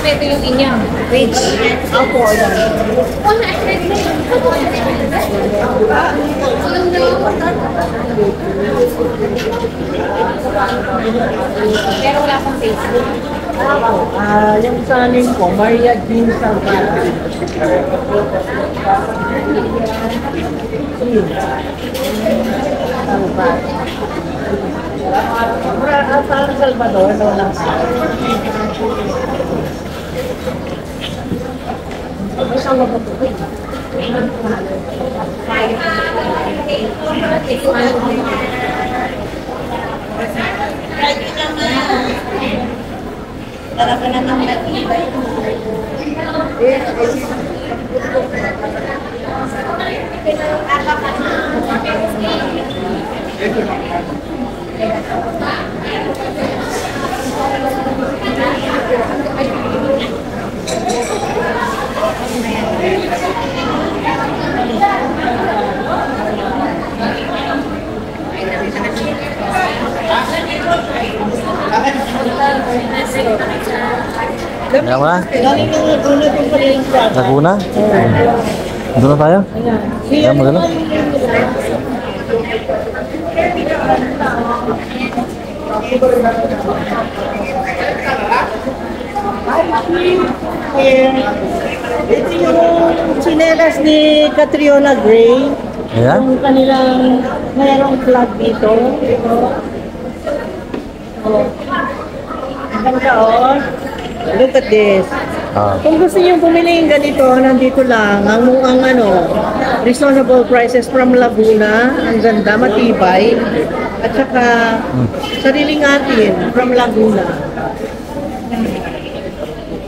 Ito yung inyong rich. Opo, yan. Pero wala pang taste. Yung sanin ko, Maria Jean Salvador. Salvador, no lang sa. Kaya ba? Galing ng Laguna yung pala yung product. Laguna? Doon na tayo? Kaya maganda? Ito yung chinelas ni Catriona Gray. Ayan? Yung kanilang mayroong flag dito. Ang ganda, oh. Look at this. Kung gusto niyo bumili yung ganito, nandito lang. Ang reasonable prices from Laguna. Ang ganda, matibay. At saka, sariling atin from Laguna.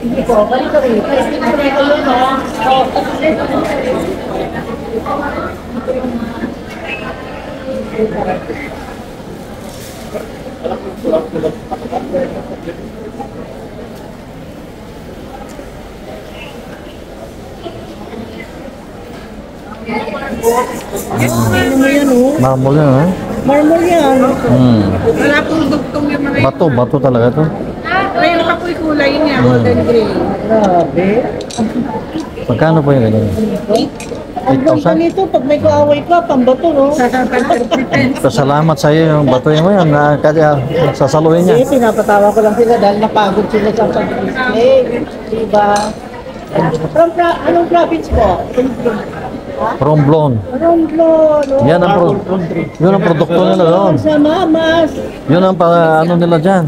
Hindi po, balik kami. Kasi kami ko yun, no? Ano mo yan, oh? Marmol yan, ha? Marmol yan. Wala pong dugtong yung mga Bato talaga ito. Mayroon pa po yung kulay niya, golden gray. Grabe. Magkano po yung ganyan? Ang ganda nito, pag may kaaway ka, pambato, no? Pasalamat sa iyo yung bato mo yan na kaya sasaluhin niya. Hindi, pinapatawa ko lang sila dahil napagod sila sa pag-display. Diba? Anong province po? Romblon. Romblon. Yan yun ang produkto nila doon. Sa Mamas. Yun ang ano nila dyan.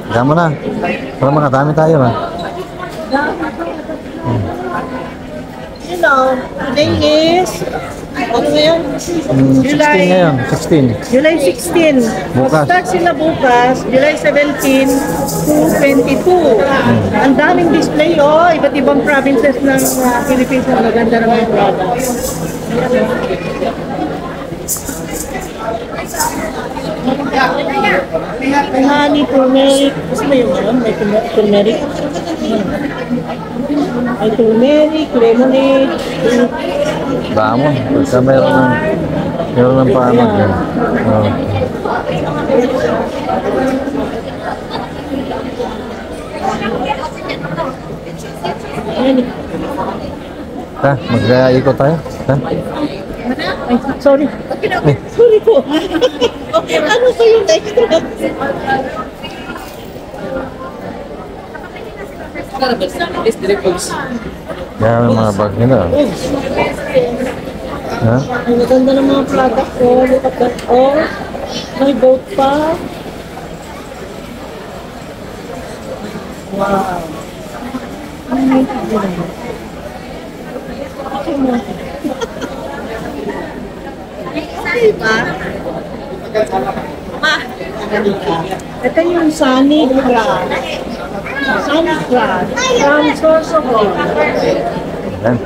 Diyan mo na. Para makadami tayo ha. You know, today is, ano ngayon? 16 ngayon, 16. July 16. Bukas. Start sila bukas, July 17 to 22. Ang daming display, oh, iba't ibang provinces ng Philippines na maganda ng mga products. May honey, turmeric. Gusto mo yung ano? May turmeric. May turmeric, lemonade. Bamo, pagka meron ng paamag yan. Ta, mag-ikot tayo. Ta? Ay, sorry. Sorry po. Ano pa yung extra? Yan ang mga bag nila. Ha? Ang maganda ng mga product ko. Look at that. Oh, may boat pa. Wow. Diba? Ma, ito yung Sunny Crush. Sunflower. From Sorsogon. Yan.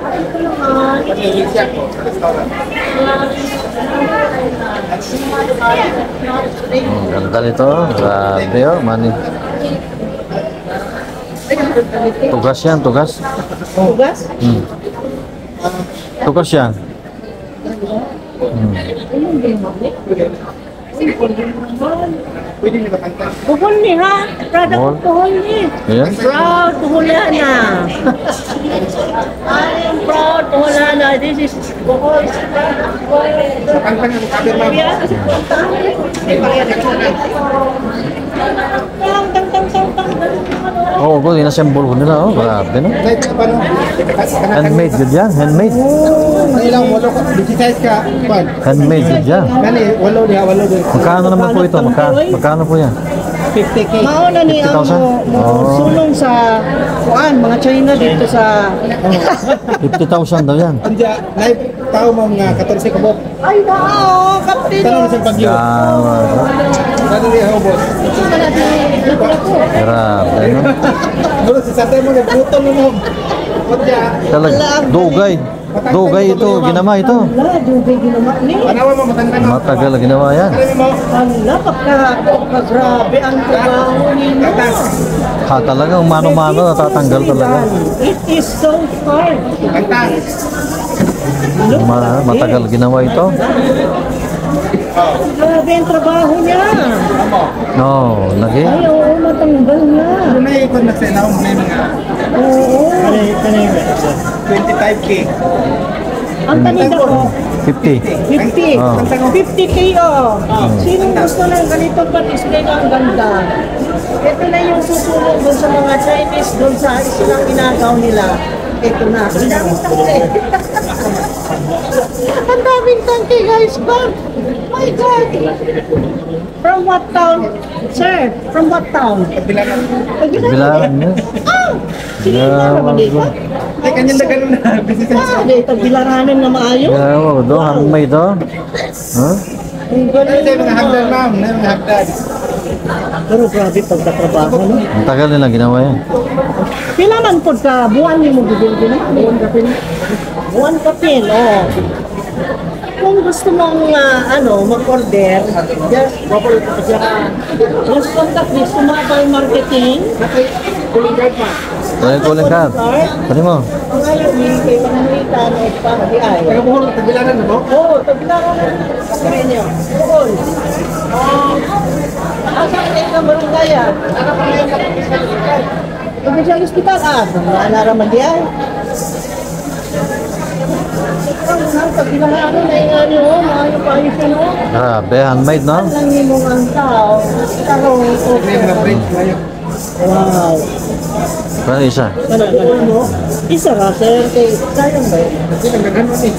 Ganda nito. Grabe oh. Mani. Tugas yan, tugas. Tugas? Tugas yan. Buhol ni ha? Product Buhol? of buhol ni. Ayan. Proud Buholana. I am proud Buholana. This is Bohol. Oo, oh, in-assemble ko nila. Oh, grabe no. Handmade good yan, handmade. Ilang walo ka, digitize ka, pag. Handmade good yan. Nani, walo din. Magkano naman po ito? Magkano po yan? 50K. Mauna ni ang 50,000? sulong sa mga China dito sa 50,000 daw yan. Anja, naib tao mo nga 14 kabot. ay nao kapatid. Tanong sa pagyo. Ano niya hobos? Grabe no. Gulo sa satay mo nagbuto mo. Anja, Talag, dugay. Dugay ito, ginama ito. Wala, dugay ginawa ni. panawa mo matangkan mo. Matagal ginawa yan. Ano mo? Wala, pagka-grabe ang trabaho ninyo. Tatas. Ha, talagang mano-mano natatanggal talaga. It is so hard. Tatas. Matagal ginawa ito. Grabe ang trabaho niya. No, lagi. Ay, oo, matanggal na. Ano na ikon na sa inaw mo na yung mga Oo. 25K. Ang tanida ko, 50. 50. Oh. 50K oh. Sinong gusto ng ganitong pa-display na ang ganda? Ito na yung susunod doon sa mga Chinese, doon sa isilang inagaw nila. Ito na. Ang daming tangke. Ang daming tangke guys. But, my God. From what town? Sir, from what town? Pagbilangan. Bilangan niya. Ah! Sige, Yeah, para dito. Ay, kanyang na ganun na. Business Ah, dito, bilaranan na maayo. Ginawa do, handmade do. Ha? Ang Ano galing sa mga naman. hagdan ma'am? Na mga hagdan. Pero grabe pagkatrabaho, no? Ang tagal nila ginawa yan. Pila man po ka, buwan ni mo gugulti na? Buwan ka pin. Buwan ka pin, oh. Kung gusto mong mag-order, just contact me, Sumabay Marketing. Kuling card. Tali mo. Ang alam ni, kay Pananglitan o Pangdiay. Taga-buhol, pagbilangan na mo? Oo, tagbilangan na sa inyo. Buhol. Asa ka na barangay ah? Ano ka na yung kapag-isal? Pag-isal hospital ah? Naraman di ay. Pagbilangan na yung mga paayos na no? Grabe, handmade no? Lang yung mga tao. Tarong May mga break ngayon. wow. Paano isa? Ano mo? Isa ka, sir. Kay, sayang ba yun? Kasi nagagano eh.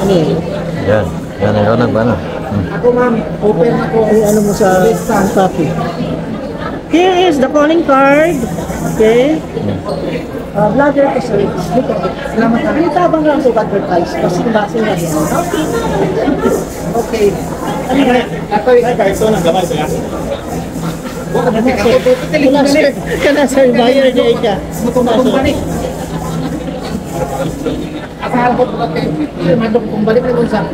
Ano yun? Yan. Yan ikaw nagba na. Ako ma'am, open ako. Ay, ano mo sa copy. Here is the calling card. Okay. Vlogger ko sir. Look at it. Salamat ka. Hindi tabang lang po advertise. Kasi basin na din. Okay. Ano ba? Ako ito na gamay ba yan? Kana sir, buyer niya ka. Akala ko pa kayo. Kumbalik na kung saan.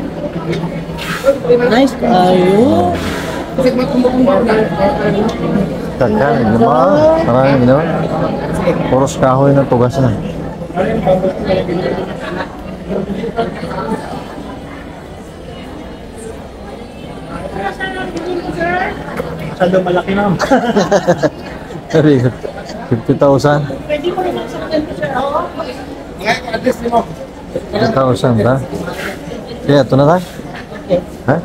Nice kayo. Kasi magkumbang na. Tagal, ginawa. Maraming ginawa. Puros kahoy na tugas na. Masyado malaki ma'am. Very good. 50,000. Pwede mo rin sa akin sir. Oo. Ngayon, address mo. 50,000 ba? Kaya ito na tayo. Ha?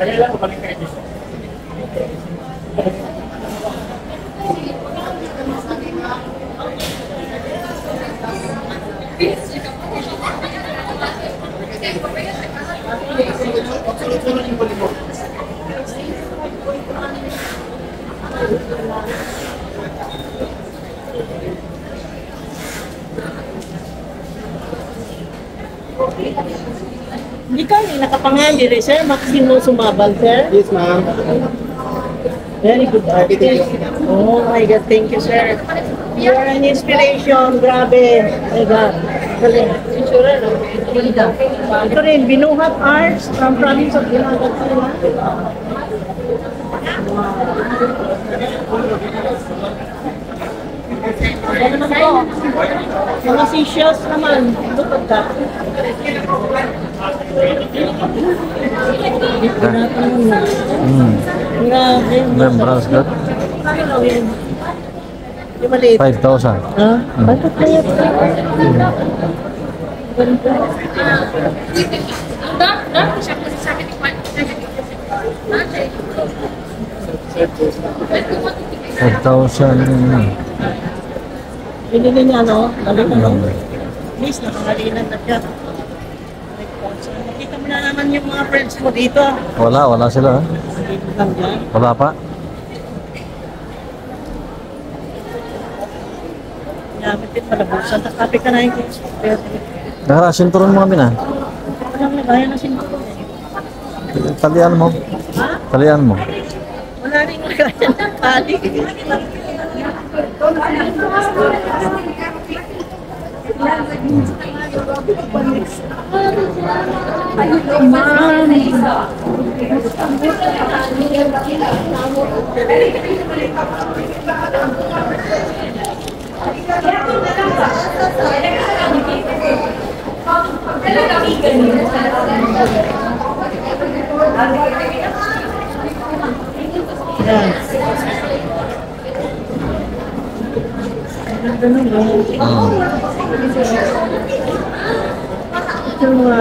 Hindi ka rin nakapangan dire sir. Maximo Sumabal sir. Yes ma'am. Very good artist. Oh my God, thank you sir. You are an inspiration. Grabe. My God. Galing. Ito rin, Binuhat Arts from province of Binuhat. Ano naman to? Mga seashells naman. Look at that. Grabe. Membrance good. Ano yun? Yung maliit. 5,000. Ha? Bakit kaya ito? Binili niya, no? Balik ano? Please, nakakalinan na siya. Nakita mo na naman yung mga friends mo dito. Wala sila. Dito lang dyan. Wala pa. Gamit din malabusan. Nakapi ka na yung kids. Nakarasin turon mo kami na. Walang lagayan na sinto. Talian mo. Talian mo. Wala rin lagayan ng tali. Yan. Ganda nun, no? Ito yung mga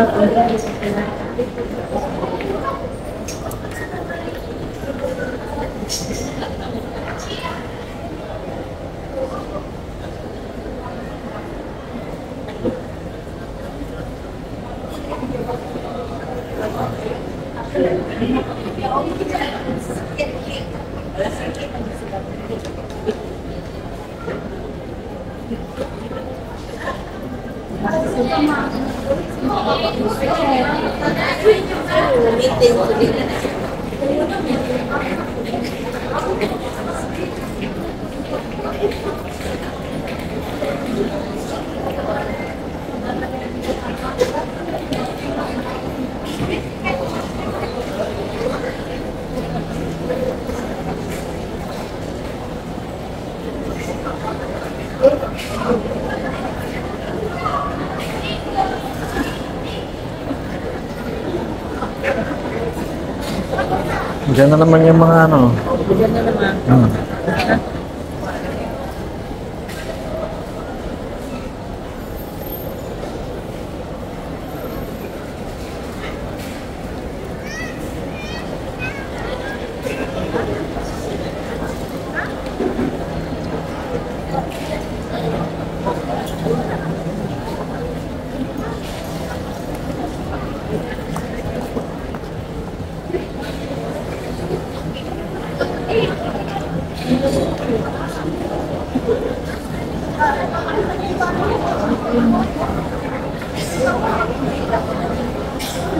Diyan na naman yung mga ano. Diyan na naman.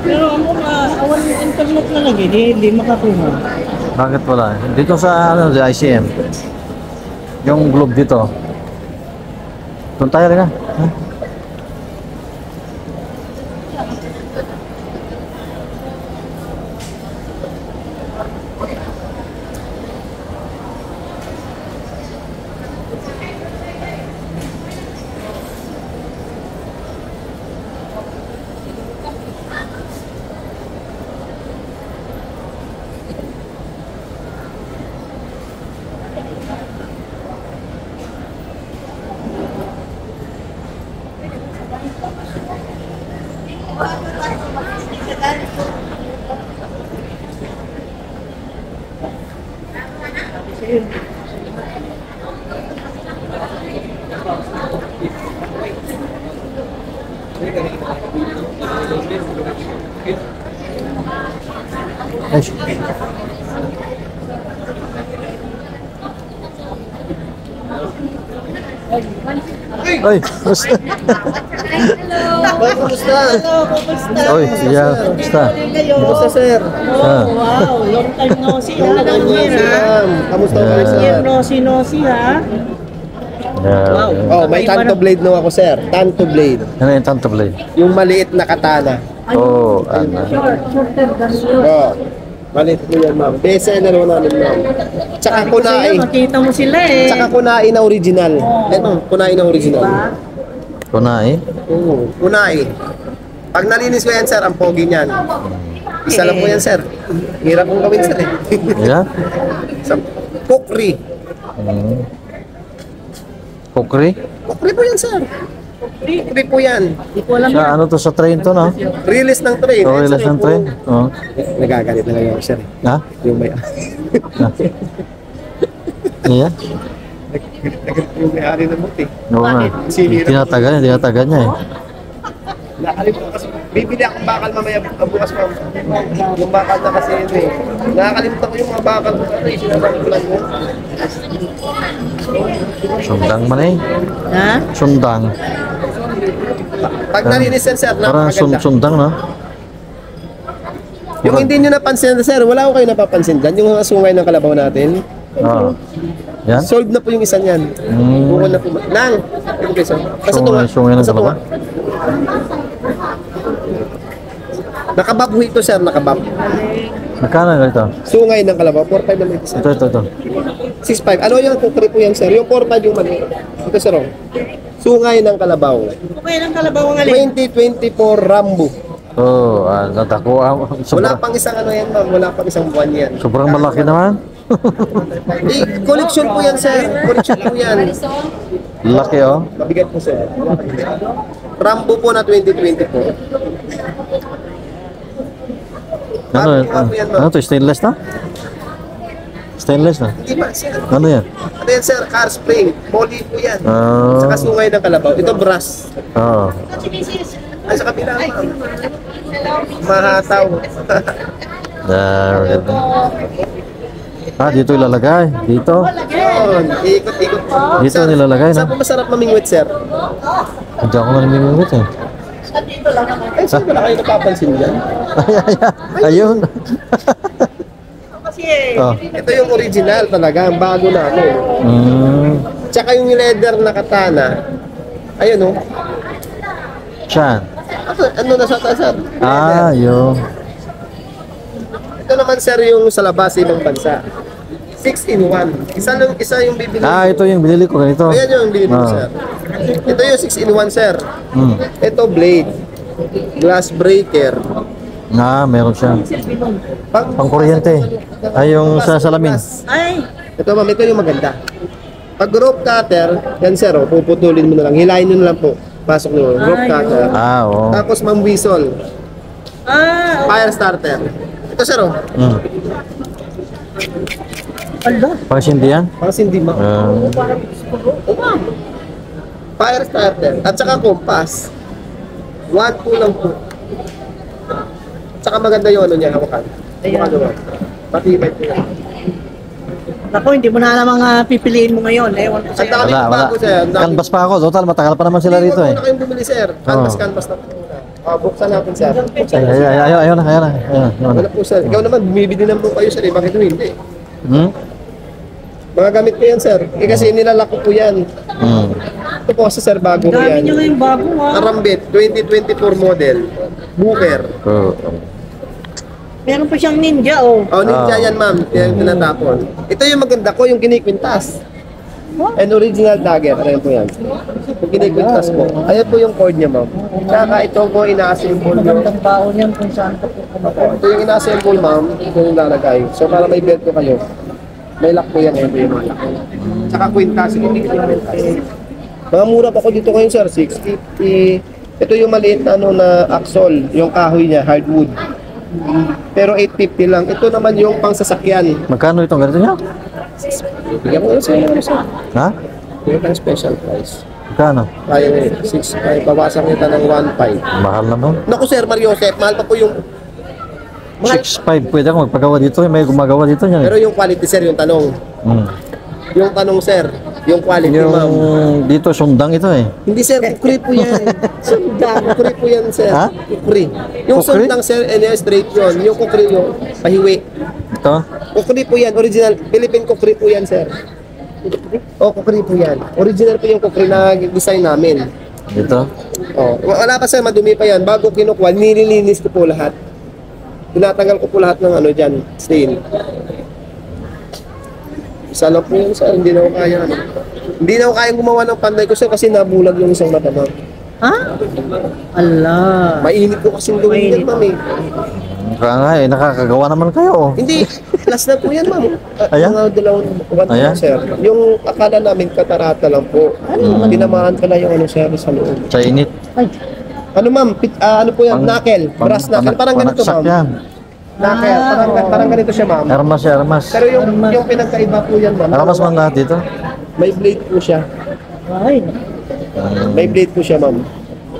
Pero ano na, awan yung internet na lagi, hindi makakuha. Bakit wala? Dito sa ano, sa ICM. Yung globe dito. Doon tayo rin na. Oy, kumusta? Kumusta? Hello, kumusta? Oy, siya, kumusta? Kumusta, sir? Oh, wow, long time no see ha. Kamusta Yeah. kayo, sir? First year no see ha. Yeah. Oh, may tanto blade na ako, sir. Tanto blade. Ano yung tanto blade? Yung maliit na katana. Oh, ano. Shorter than yun. Oh, maliit po yan, ma'am. Bestseller mo namin, ma'am. Tsaka Sabi ko sa'yo, kunai. makita mo sila eh. Tsaka kunai na original. Ito, kunai na original. Kunai. Oo, kunai. Pag nalinis ko yan, sir, ang pogi niyan. Isa lang po yan, sir. Hirap kong gawin, sir, eh. Yeah? Sa kukri. Kukri? Kukri po yan, sir. Kukri po yan. Hindi ko alam yan. Sa ano to sa train to, no? Release ng train. So, Yan, sir, relax ng yung train? po- Oo. Nagagalit na ngayon, sir. Ha? Yung may... Yeah? yung may-ari ng buti. Oo nga. Tinatagan niya eh. Nakakalimutan kasi, bibili akong bakal mamaya bukas, ma'am. Yung bakal na kasi yun eh. Nakakalimutan ko yung mga bakal ko. Ano yung sinasabi ko lang yun? Sundang man eh. Ha? Sundang. Pag nalinis yan, sir, Parang napakaganda. sundang, no? Yung hindi nyo napansin, sir, wala ko kayo napapansin dyan. Yung mga sungay ng kalabaw natin, Oo. Yan? solved na po yung isa niyan. Bukod na po. Nang! Ito kayo, sir. Nasa tunga. Sungay ng Nasa tunga. kalabaw? Nakabab ho ito, sir, nakabab. Magkano ito? Sungay ng kalabaw, 4.5 naman ito, sir. Ito. 6.5. Ano yung kukri po yan, sir? Yung 4.5 yung mali. Ito, sir, oh. Sungay ng kalabaw. Okay lang kalabaw ang alin. 2024 Rambo. Oh, natako. Wala Sobrang, pang isang ano yan, ma'am. Wala pang isang buwan yan. sobrang malaki naman. Eh, collection po yan, sir. Collection po yan. Laki, oh. Mabigat po, sir. Rambo po na 2024. Ano to? Stainless na? Stainless na? Hindi ba, sir? Ano yan? Ano yan, sir? Car spring. Poly po yan. Ah. Saka sungay ng kalabaw. Ito brass. Oo. Ay, sa kabila, ma'am. Mahataw. There. Dito ilalagay. Dito. Yun. Ikot-ikot. Dito nilalagay Saan na. po masarap mamingwit, sir? Hindi ako nanimimimit eh. Ay, saan wala kayo napapansin dyan? Ayun. Kasi eh, Oh. Ito yung original talaga. Ang bago na ako. Tsaka yung leather na katana. Ayun, oh. Siyan. Ano nasa taas, sir? Yun. Ito naman, sir, yung sa labas sa ibang bansa. 6-in-1. Isa yung bibili. Ito yung binili ko ganito. Ayan yung binili ko, Ah. sir. Ito yung 6-in-1, sir. Ito blade. Glass breaker. Meron siya. Pang kuryente. Yung sa salamin. ay, Ito, ma'am, ito yung maganda. Pag rope cutter, yan, sir, oh, puputulin mo na lang. Hilahin nyo na lang po. Pasok nyo. Rope cutter. Oo. Tapos, ma'am, whistle. okay. Fire starter. Ito, sir, oh. Ala, Pang sindi yan? Parang hindi, ma'am. Fire starter. At saka compass. 1-2 lang po. At saka maganda yung ano niya, hawakan. Hawakan mo. Matibay po yan. Naku, hindi mo na namang pipiliin mo ngayon. Ewan ko Ang sa'yo. dami Wala, ko wala. bago, sir. Ang dami. Canvas pa ako. Total, matagal pa naman sila rito eh. Huwag muna kayong bumili, sir. Canvas na po muna. Buksan natin, sir. Buksan natin. Ayun na. Wala po, sir. Ikaw naman, bumibili naman po kayo, sir. Bakit hindi? Mga gamit ko yan, sir. Kasi nilalak ko po yan. Ito po kasi, sir, bago ko Dami yan. nyo ngayong bago ha. Karambit, 2024 model. Booker. Meron pa siyang ninja oh. Oh, ninja yan, ma'am. Yan tinatapon. Ito yung maganda ko, yung kinikwintas. And original dagger. Ayan po yan. Yung kinikwintas po. Ayan po yung cord niya, ma'am. Saka ito po ina-assemble nyo. Magandang baon yan kung saan pa po kumakain. Ito yung ina-assemble, ma'am. Ito yung lalagay. So, para may belt ko kayo. May lock po yan. Ayan po yung mga lock. Tsaka kwintas. Hindi ko yung kwintas. Mga mura pa ko dito ngayon, sir. 650. Ito yung maliit na, na axle. Yung kahoy niya, hardwood. Pero 850 lang. Ito naman yung pang sasakyan. Magkano itong ganito niya? Bigyan ko yun sa inyo, sir. Ha? Bigyan ka ng special price. Magkano? Kaya 6.5. Bawasan kita ng 1.5. Mahal naman. Naku, sir, Mario Joseph. Mahal pa po yung... Mahal. 6.5. Pwede ako magpagawa dito. May gumagawa dito niya. Pero yung quality, sir, yung tanong. Yung tanong, sir. Yung quality, Yung ma'am. dito, sundang ito eh. Hindi, sir. Kukri po yan. Sundang. Kukri po yan, sir. Ha? Kukri. Yung Kukri? sundang, sir, straight yun. Yung kukri yung pahiwi. Ito? Kukri po yan. Original. Philippine kukri po yan, sir. O, kukri po yan. Original po yung kukri na design namin. Dito? Oh, wala pa sir, madumi pa yan. Bago kinukuha, nililinis ko po lahat. Tinatanggal ko po lahat ng ano dyan, stain. Isa lang po yun sir, hindi na ako kaya. Hindi na ako kaya gumawa ng panday ko sir kasi nabulag yung isang mata ma'am. Ha? Allah. Mainit ko kasi gawin yan ma'am eh. Kaya nga eh, nakakagawa naman kayo. Hindi, last na po yan ma'am. Ayan? Mga dalawang buwan Ayan? po sir. Yung akala namin katarata lang po. Tinamaan ka na yung ano sir sa loob. Sa init. Ano ma'am, ano po yan, knuckle, brass knuckle. Parang ganito panaksak ma'am. yan. Knuckle, parang ganito siya ma'am. Hermas, Hermas. Pero yung pinagkaiba po yan ma'am. Hermas man lahat dito. May blade po siya. Ay. May blade po siya ma'am.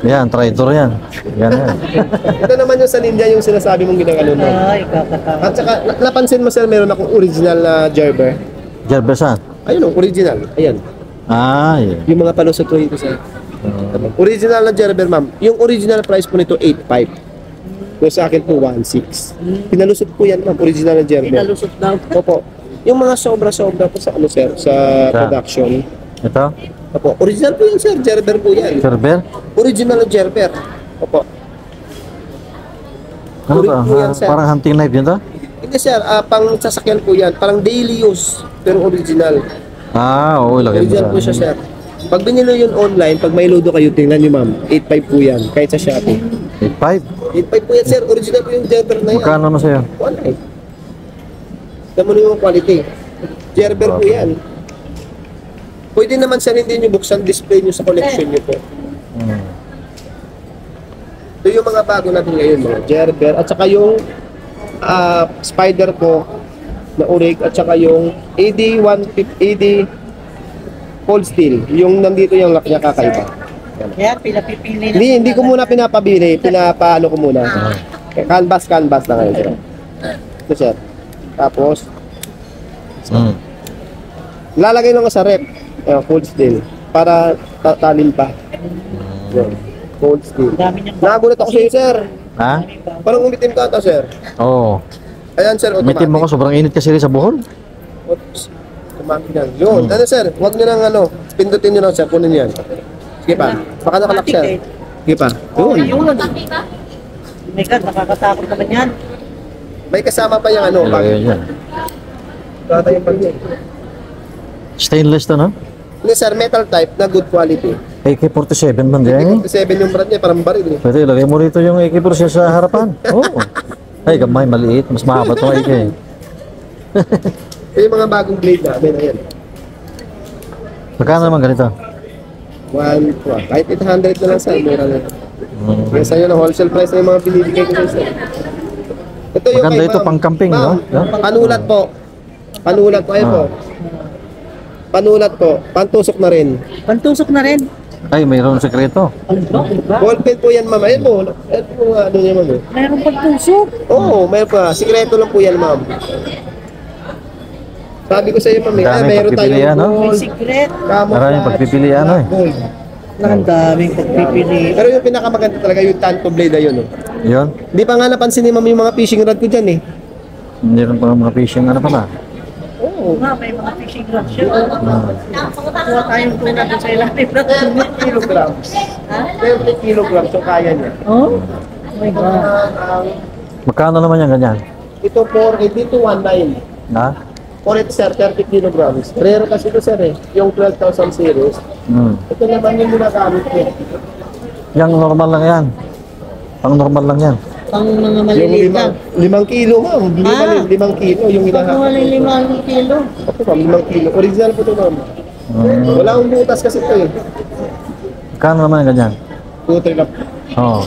Yan, traitor yan. Yan yan. Ito naman yung sa ninja yung sinasabi mong ginagano ma'am. Ay, kakatakot. At saka, napansin mo sir, meron akong original na Gerber. Gerbesan. Ayun o, original. Ayan. Ah, yun. Yung mga palusot ko dito sir. Original na Gerber ma'am. Yung original price po nito 8.5. Yung sa akin po 1.6. Pinalusot po yan ma'am, original na Gerber. Pinalusot daw. Opo. Yung mga sobra-sobra po sa ano sir, sa production. Ito? Opo, original po yan sir, Gerber po yan. Gerber? Original na Gerber. Opo. Ano Uri ba? po yan, sir. Parang hunting knife yun to? Hindi sir, pang sasakyan po yan. Parang daily use, pero original. Ah, oo, ilagay mo Original po siya sir. Pag binilo yun online, pag may lodo kayo, tingnan nyo ma'am, 8.5 po yan, kahit sa Shopee. 8.5? 8.5 po yan sir, original po yung Gerber na yan. Magkano na sa'yo? Wala eh. Tama mo yung quality. Gerber po yan. Pwede naman sir, hindi nyo buksan, display nyo sa collection nyo po. Ito yung mga bago natin ngayon, mga Gerber, at saka yung Spider po na Urig, at saka yung AD Cold Steel, yung nandito yung lock niya kakaiba. Yan, pinapipili na. Hindi ko muna pinapabili, pinapaano ko muna. Canvas na ngayon, sir. Ito, sir. Tapos, lalagay lang sa rep, cold steel, para tatalin pa. Yan, cold steel. Dami niyang Nagulat ako sa iyo, sir. Ha? Parang umitim ka ata, sir. Oo. Ayan, sir, automatic. Umitim mo ko, sobrang init kasi rin sa buhol. Oops. Automatic yan. Yun. Ano, sir? Huwag nyo nang ano, pindutin nyo lang, sir. Kunin yan. Sige pa. Baka nakalak, sir. Sige pa. Yun. Yun. Oh my God, nakakatakot naman yan. May kasama pa yung ano. Ilagay yan. Bata yung pag Stainless to, no? Hindi, sir. Metal type na good quality. AK-47 man din. 57 yung brand niya. Parang baril eh. Pwede, ilagay mo rito yung AK-47 sa harapan. Oo. Ay, gamay, maliit. Mas mahaba itong AK. Ito yung mga bagong blade namin. Ayan. Magkano naman ganito? Kahit 800 na lang, sir. Mura na. Kaya sa'yo na wholesale price na yung mga binibigay ko sa'yo, sir. Ito yung Maganda kay ito, ma'am. pang camping, no? Ma'am, panulat po. Panulat po. Ayun po. Panulat po. Pantusok na rin. Pantusok na rin. Ay, mayroon sekreto. Ball pen po yan, ma'am. Ayun po. Ayun po ano niya, ma'am. Mayroong pantusok. Oo, mayroon pa. Sikreto lang po yan, ma'am. Sabi ko sa iyo, ma'am. Daming Mayroon pagpipilian, tayong no? May gold, secret. Maraming pagpipilian, eh. gold. Ang daming pagpipili. Pero yung pinakamaganda talaga yung Tanto Blade na yun. Oh. Yun. Di pa nga napansin ni ma'am yung mga fishing rod ko dyan eh. Meron pa mga fishing, ano pa na? Oo nga, may mga fishing rods siya. Kuha tayong tuna doon sa ilalim na 30 kilograms. 30 kilograms yung kaya niya. Oh? Oh my God. Magkano naman yan ganyan? Ito 4, dito 19. Ha? For it sir, 30 kilograms. Rare kasi ito sir eh. Yung 12,000 series. Ito naman yung ginagamit niya. Yang normal lang yan. Pang normal lang yan. Pang mga Yung maliliit lang. 5 kilo ma'am. 5 kilo yung Pang hinahanap. mga 5 kilo. Opo ma'am, 5 kilo. Original po ito ma'am. Wala akong butas kasi ito eh. Magkano naman yung ganyan? 2-3 lang. Oo.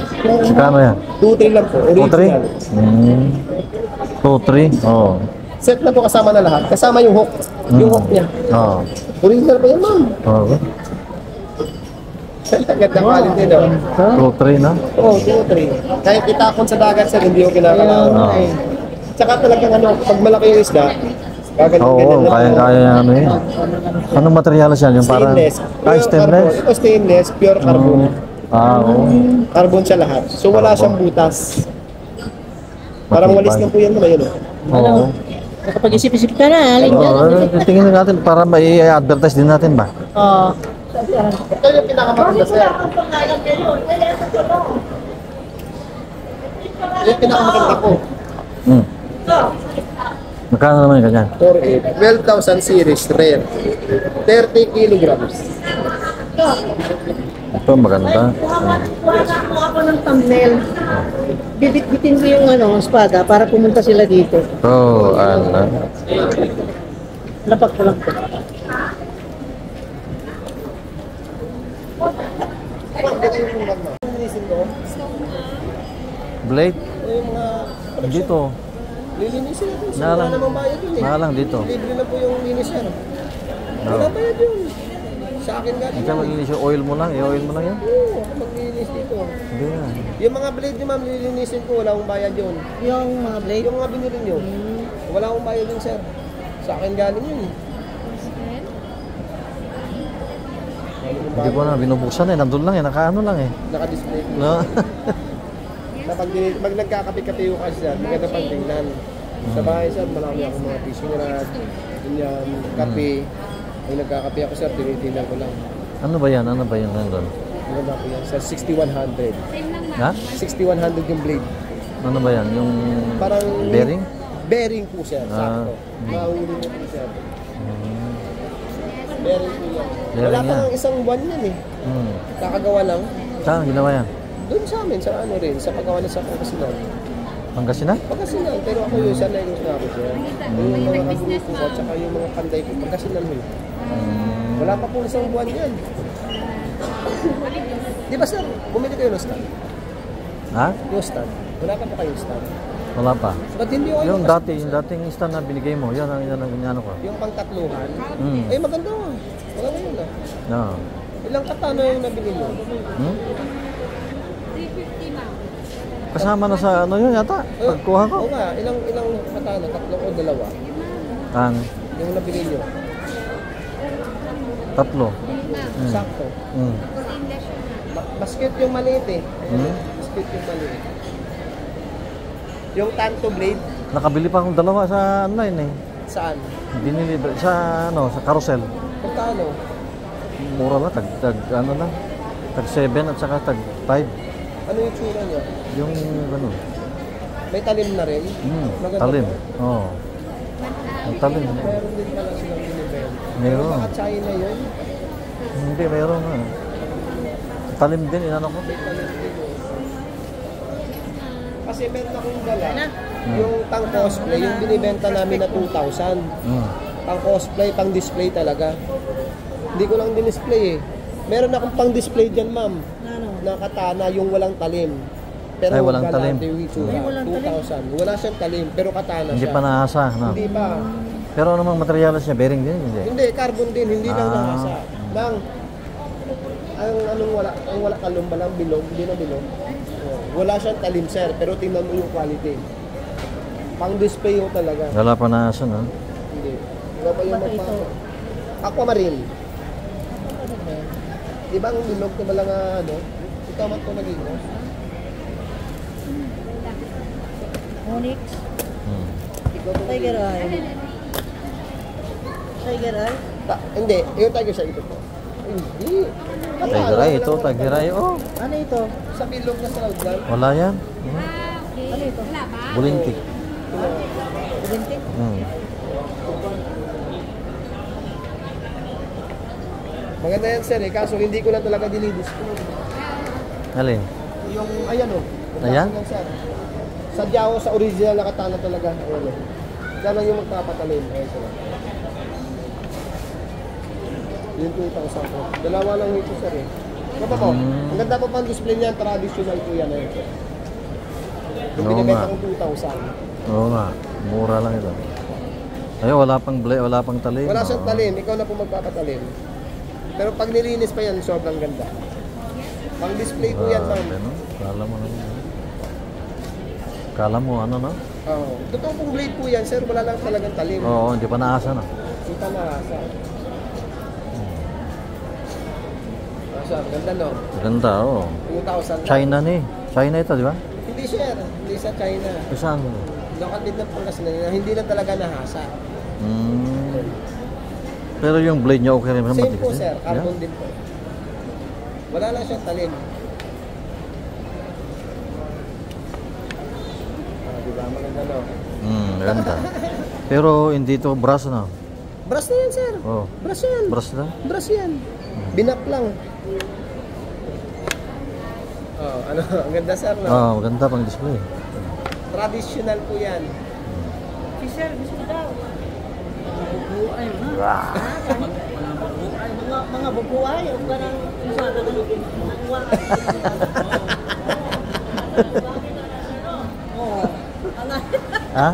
Magkano yan? 2-3 lang po. 2-3? Original. 2-3? Oo. Set na po kasama na lahat. Kasama yung hook. Yung hook niya. Oo. Original pa yan ma'am. Oo. Ang ganda quality no? 2-3 na? Oo, 2-3. Kahit itapon sa dagat sir, hindi ko kinakalawan. Oo. Tsaka talagang ano, pag malaki yung isda, Oo, kaya-kaya yung ano yun. Anong materialis yan? Yung parang... Stainless. Ah, stainless? Ito stainless, pure carbon. Ah, oo. Carbon siya lahat. So wala Carbon. siyang butas. Parang walis lang po yan naman yun. Oo. Nakapag-isip-isip ka na, alin ka. Oo, tingnan natin para mai-advertise din natin ba? Oo. Ito yung pinakamaganda, sir. Yung pinakamaganda ko. Hmm. Magkano naman yung ganyan? 12,000 series, rare. 30 kilograms. Ito maganda. Kung ako ng thumbnail, bibit-bitin ko yung espada para pumunta sila dito. Oh, ano? Lapak ko lang po. Blade? Yung mga Dito. lilinisin natin. So, Nalang. wala namang bayad yun eh. Nalang dito. Libre na po yung linis yan. Wala bayad yun. Sa akin galing. Hindi ka maglinis yung oil mo lang. I-oil mo lang yan. Oo, ako maglilinis dito. Hindi na. Yung mga blade ni ma'am, lilinisin ko, wala akong bayad yun. Yung mga blade. Yung mga binili nyo, wala akong bayad yun, sir. Sa akin galing yun. Hindi ko na binubuksan eh. Nandun lang eh. Nakaano lang eh. Naka-display. No? Na pag nagkakape-kape yung kasi yan, maganda pang tingnan. Sa bahay, sir, marami akong mga fishing rod, ganyan, kape. Pag nagkakape ako, sir, tinitingnan ko lang. Ano ba yan? Ano ba yan nandun? Maganda po yan, sir, 6100. Ha? 6100 yung blade. Ano ba yan? Yung Parang bearing? bearing po, sir, Ah. sakto. Mahuli mo po, sir. Bearing po yan. Bearing Wala pa yan. ng isang buwan yan eh. Hmm. Kakagawa lang. Saan ginawa yan? Doon sa amin, sa ano rin, sa paggawa na sa Pangasinan. Pangasinan? Pangasinan, pero ako yung sa negos na ako siya. Yung mga kabuto ko, at saka yung mga panday ko, Pangasinan mo. Wala pa po isang buwan yan. Di ba sir, bumili kayo ng stand? Ha? Yung stand. Wala pa po kayong stand. Wala pa. Ba't hindi ako Yung dating stand na binigay mo, yan ang ano ko. Yung pangtatluhan? Hmm. Eh maganda nga. Wala na yun ah. No. Ilang katana yung nabili mo? Hmm? Kasama na sa ano yun yata? Pagkuha ko. Oo nga, ilang katana? Tatlo o dalawa? Ang Yung nabili nyo? tatlo. Sakto. Hmm. Basket yung maliit eh. Hmm? Basket yung maliit. Yung tanto blade, Nakabili pa akong dalawa sa online eh. saan? Binili sa ano, sa carousel. Magkano? Mura lang, tag ano lang. Tag 7 at saka tag 5. Ano yung tsura niya? Yung ano, May talim na rin? Maganda talim. ba? Oo. Ang talim. Meron din pala silang binibenta. Meron. Baka China yun? Hindi, meron nga. Talim din, inano ko. Kasi meron akong dala. Yung pang cosplay, yung binibenta namin na 2,000. Hmm. Pang cosplay, pang display talaga. Hindi ko lang din-display eh. Meron akong pang display dyan, ma'am. Na katana, yung walang talim. Pero Ay, walang talim. galante yung itsura. 2,000. Wala siyang talim, pero katana Hindi siya. pa naasa, no? Hindi pa. Pero anong materialis niya? Bearing din, hindi. Hindi, carbon din, hindi lang Ah. nasa. Lang, ang wala kalumba lang, bilog, hindi na bilog. Oh, wala siyang talim, sir, pero tingnan mo yung quality. Pang display yung talaga. Wala pa naasa, no? Hindi. Iba pa yung magpa... Aquamarine. Di ba ang bilog na lang ano? Ikaw man ito naging no? Onyx. Hmm. Ikaw ito Tiger eye. Tiger eye. Hindi, yung tiger sa ito po. Hindi. Tigeray, ito, tigeray. Oh, Ano ito? Sa bilog na sa lang. wala yan. Hmm. Ano ito? Bulintik. Bulintik? Hmm. Maganda yan sir eh, kaso hindi ko lang talaga dinidisplay. Alin? Yung, ayan o. Ayan? Sir. Sadya ako sa original na katana talaga. Ayan o. Diyan lang yung magpapatalim. Ayan sir. Yung 2,000 po. Dalawa lang ito sir eh. Ano po? Ang ganda po pang display niyan, traditional po yan. Ayan sir. Yung Oo binibenta nga. kong 2,000. Oo nga. Mura lang ito. Ay, wala pang talim. Wala siyang talim, ikaw na po magpapatalim. Pero pag nilinis pa yan, sobrang ganda. Pang display po yan, ma'am. No? Kala mo naman. Kala mo, ano, no? Oo. Totoo pong blade po yan, sir. Wala lang talagang talim. Oo, hindi pa naasa, no? Kita na rasa. Rasa, ganda no? Ganda, oo. 2,000 lang. China ni. China ito, di ba? Hindi sir, hindi sa China. Saan? Hindi Local din ng Pangasinan na hindi na talaga nahasa. Mm. Pero yung blade niya okay rin naman. Same po matigas, sir, eh. carbon din po. Wala lang siyang talim. Diba? Maganda no? Maganda. Pero hindi to brass na. Brass na yan sir. Oh. Brass yan. Brass na? Brass yan. Binak lang. Oh, ano, ang ganda sir no? Oh, maganda pang display. Traditional po yan. Si Sir, gusto daw. Bubuay na. Mga bubuay, o parang usada ng bubuay. Oo. Ha?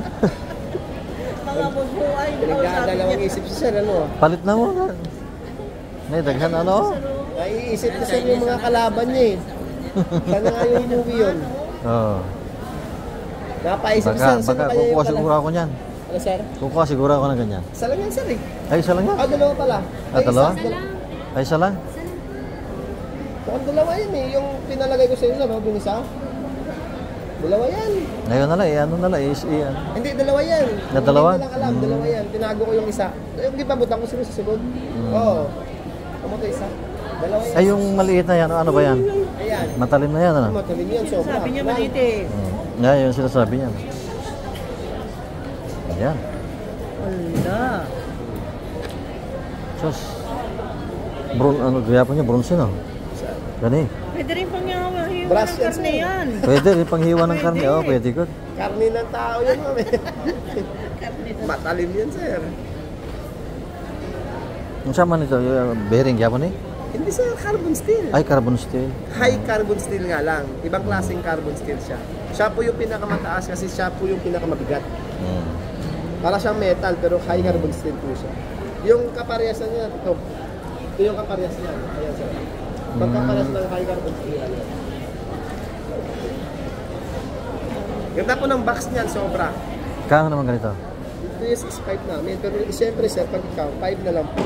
Mga bubuay. Pinagdadalawang isip si sir, ano? Palit na mo. May daghan ano? Naiisip na sir yung mga kalaban niya eh. Sana nga yung movie yun. Oh. Napaisip Baka, sir, saan baka kaya kukuha yung siguro ako niyan. Ano sir? Kukuha siguro ako ng ganyan. Isa lang yan sir eh. Ay, isa lang yan. Dalawa pala. Ah, dalawa? Isa. Ay, isa lang. Mukhang dalawa yan eh. Yung pinalagay ko sa inyo, no? Yung isa. Dalawa yan. Ngayon na lang, ano na lang, Hindi, dalawa yan. Na dalawa? Hindi na lang alam, dalawa yan. Tinago ko yung isa. Yung di ba, butang ko sila sa sunod? Oo. Tama to isa. Dalawa yan. Ay, yung maliit na yan, ano ba yan? Ayan. Matalim na yan, ano? Matalim yan, sobra. Sabi niya maliit eh. Nga, yun sinasabi niya. Ayan. Wala. Sus. Ano, gaya pa niya, bronze no? Gani. Pwede rin pang hiwa Brass ng yan, karne sir. yan. Pwede, rin panghiwa ng karne. Oh, pwede good. Karni ng tao yan, mami. Matalim yan, sir. Ang sama nito, yung bearing, yapon eh? Hindi sir, carbon steel. Ay, carbon steel. High carbon steel nga lang. Ibang klaseng carbon steel siya. Siya po yung pinakamataas kasi siya po yung pinakamabigat. Para siyang metal pero high carbon steel po siya. Yung kaparehas niya, ito. Ito yung kaparehas niya. Ayan sir. Pagkaparehas ng high carbon steel. Ayan. Ganda po ng box niyan, sobra. Kano naman ganito? Ito yung 6.5 namin. Pero siyempre sir, pag ikaw, 5 na lang po.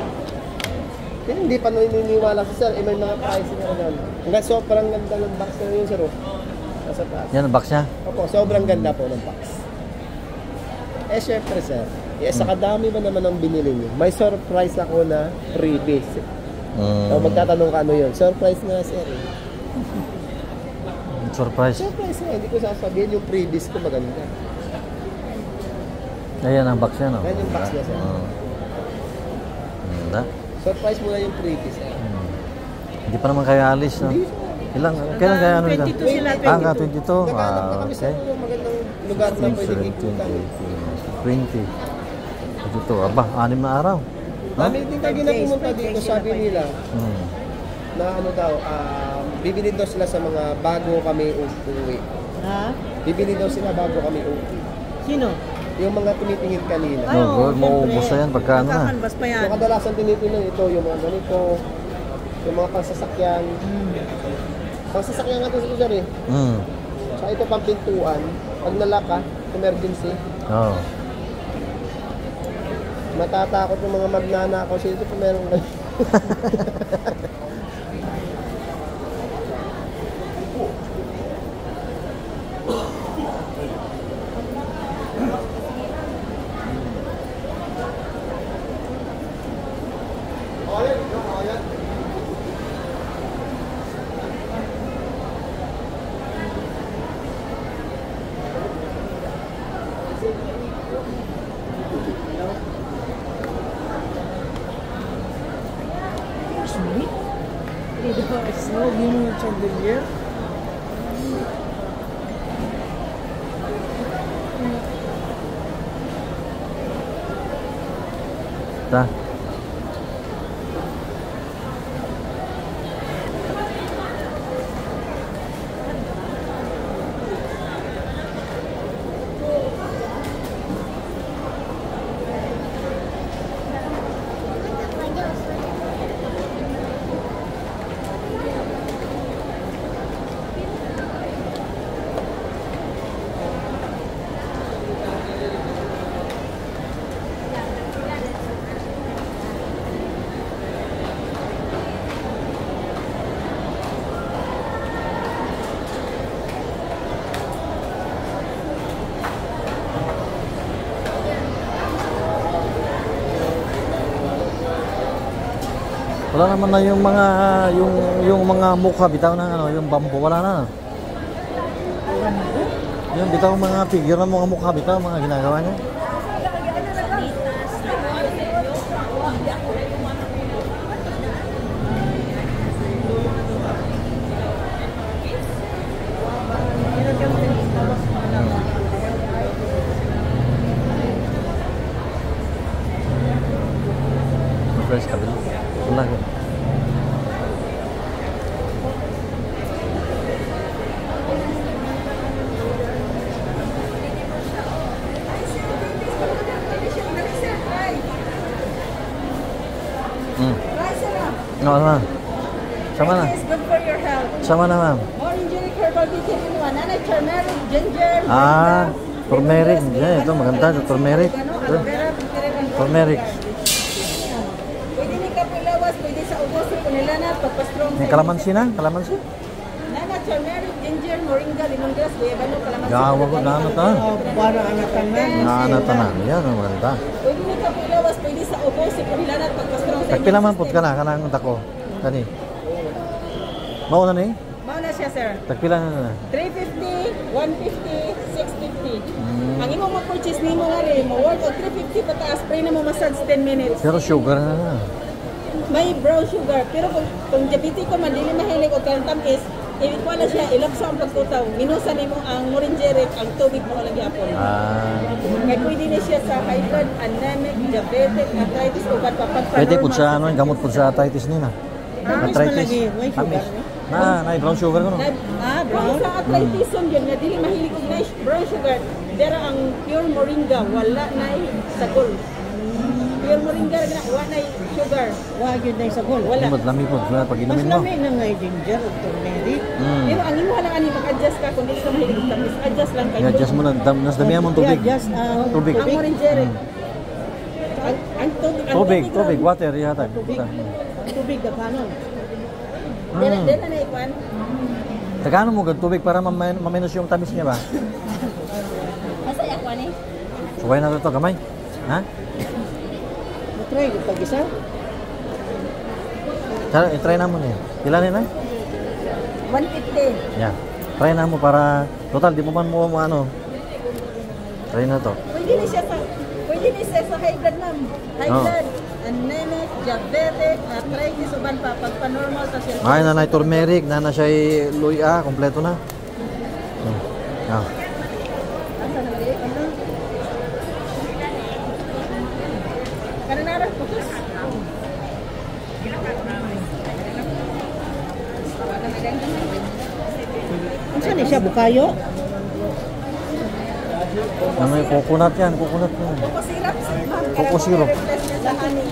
Pero hindi pa naniniwala si sir, may mga pricing na gano'n. Hanggang sobrang ganda ng box na yun sir. Nasa taas. Yan ang box niya? Opo, sobrang ganda po ng box. Eh syempre sir, sa kadami ba naman ang binili niyo? May surprise ako na freebies. So magtatanong ka ano yun? Surprise nga sir. Surprise. Surprise nga, hindi ko sasabihin yung freebies ko maganda. Ayan ang box niya, no? Yan yung box niya sir. Ganda. Surprise muna yung freebies sir. Hindi pa naman kaya alis, no? Ilang, kailan kaya ano nito? 22 sila, Hanggang 22? Naghanap na kami sa Okay. mga magandang lugar na pwedeng ikutan. 20. Ito, aba, 6 na araw. Kami din kami na pumunta dito, sabi nila, Hmm. na ano daw, bibili daw sila sa mga bago kami uuwi. Ha? Bibili daw sila bago kami uuwi. Sino? Yung mga tumitingin kanina. Ay, No, oo, good, maubos na yan pagka ano na. Kakanbas pa yan. Yung kadalasan tinitingnan ito, yung mga ganito, yung mga pangsasakyan. Pangsasakyan nga ito sir eh. Saka ito pang pintuan. Pag nalaka, emergency. Oo. Matatakot ng mga magnanakaw sila ito kung meron kayo. Ta. Wala naman na yung mga yung mga mukha bitaw na ano, yung bamboo wala na. Yung bitaw mga figure ng mga mukha bitaw mga ginagawa niya. Fresh kabel. Wala ko. No, ma'am. Sama na. It's good for your health. Sama na, ma'am. Orange herbal vitamin 1, ano, turmeric, ginger, Ah, turmeric. Yeah, ito maganda. Ito, turmeric. Ito, turmeric. Pwede ni kapilawas, pwede sa ubos, kung nila na, pagpa-strong May kalamansi na? Kalamansi? Nana, turmeric, ginger, moringa, lemongrass, guyabano, kalamansi. Gawa ko na ano ta. Para anatan na. Naanata na. Yan, ang maganda. Pwede ni kapilawas, pwede sa ubos, kung nila na, pagpa-strong sa Nagpila man po ka na, kanang dako. Kani. Mauna ni? Mauna siya, sir. Tagpila na na. 350, 150, 650. Ang imo ma-purchase nimo nga rin, mo worth of 350 pataas, spray na mo massage 10 minutes. Pero sugar na. May brown sugar, pero kung diabetic ko man, dili mahilig o kang tamis, iwit na siya, ilapsa ang pagkutaw. Minusan nimo ang morinjeric, ang tubig mo lagi apon. Kaya pwede na siya sa high blood, anemic, diabetic, arthritis, o ba't papagpanormal. Pwede po sa ano, gamot po sa arthritis nila. Arthritis. Tamis. Na brown sugar ko no. Brown sa arthritis yun nga, dili mahilig og na brown sugar. Pero ang pure moringa, wala na sagol. Pure moringa, wala na sugar. Wag yun na sa gol. Wala. Lami po, pag Mas inumin mo. lami na nga yung ginger at turmeric. Pero ang imo lang ani mag-adjust ka kung di ka mahilig og tamis, adjust lang kayo. I-adjust mo na, nas damihan mong tubig. Yeah, just Tubig. Ang morinjeric. Ang tubig, Tubig, water, yata. tubig na kanon. Dala na ikwan. Tagano mo tubig para maminos yung tamis niya ba? Asa yakwan ni? Suway na ito, kamay. Ha? Matry, pag-isa. Try na mo niya. Ilan na? 150. Yan. Try na mo para, total, di mo man mo ano. Try na to. Pwede ni siya sa high blood ma'am. High blood, anemic, diabetic, arthritis, uban pa, pagpa-normal sa siya. Ay, nanay turmeric, nana siya luya, kompleto na. Ah. Asa na di? Kananara, putus. Saan ni siya? Bukayo? May coconut yan, coconut yan. Coco syrup. Coco syrup. Sa honey.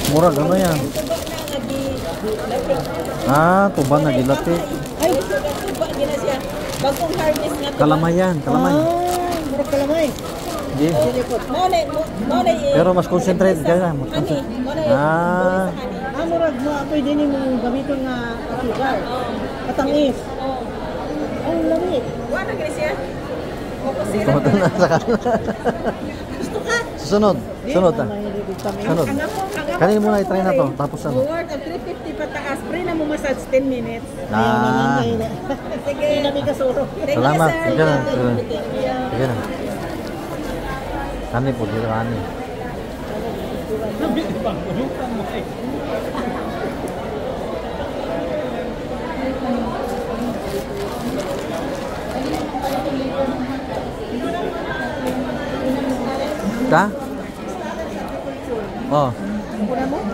Murag, ano yan? Tubok na nga di latik. Ah, tuban na gilatik. Ay, tubok gina siya. Bagong harvest nga tubok. Kalamay yan, kalamay. Murag kalamay. Di. Mone, Pero mas concentrated ka na. Mas concentrated. Ah. Murag mo, pwede ni mong gamitin nga sugar. Matangis. Ang lamig. Wala gina siya. Coco syrup. Tumatun na sa kanan. Susunod. Sunod ah. Sunod. Kanina muna i-try na to. Tapos ano? Worth of 350 pataas. Pre na mo massage 10 minutes. Ah. Sige. Inami ka suro. Thank you, Salamat. sir. Sige na. Thank you. Sige na. Kani po, dito kani. Ka? Oh.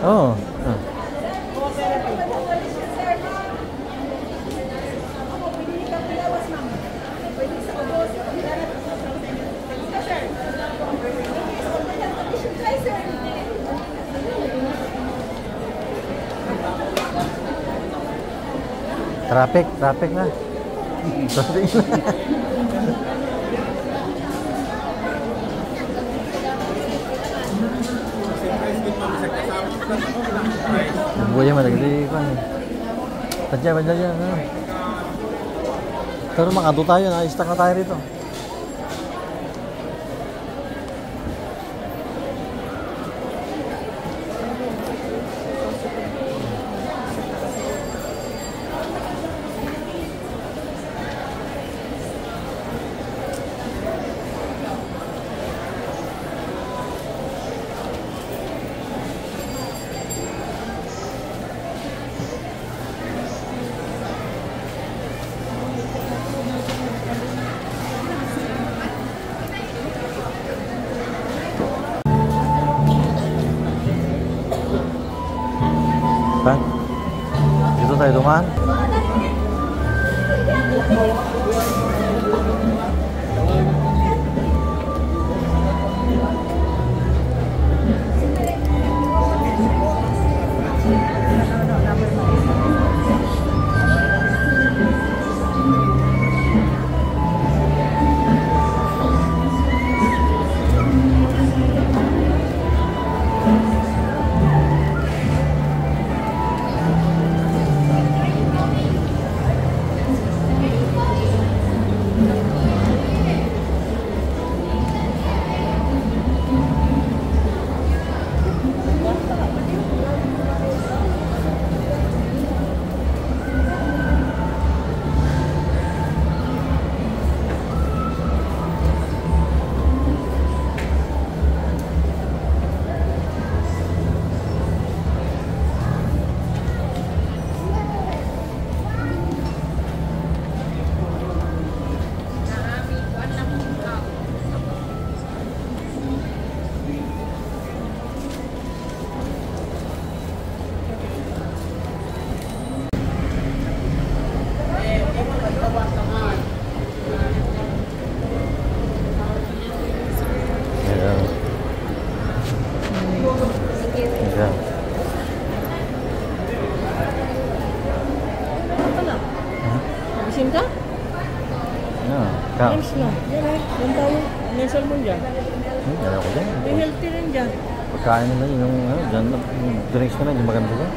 Oh. Ah. Traffic na. Traffic na. Buaya mah gede kan. Tadya. Pero makado tayo na istak na tayo rito. tayo dumaan. Gising ka? Ikaw. Ayos na. Yan eh. Yan tayo. May salmon dyan. Ayaw ko dyan. May healthy rin dyan. Pagkain nila yung, dyan, yung drinks nila, yung maganda dyan.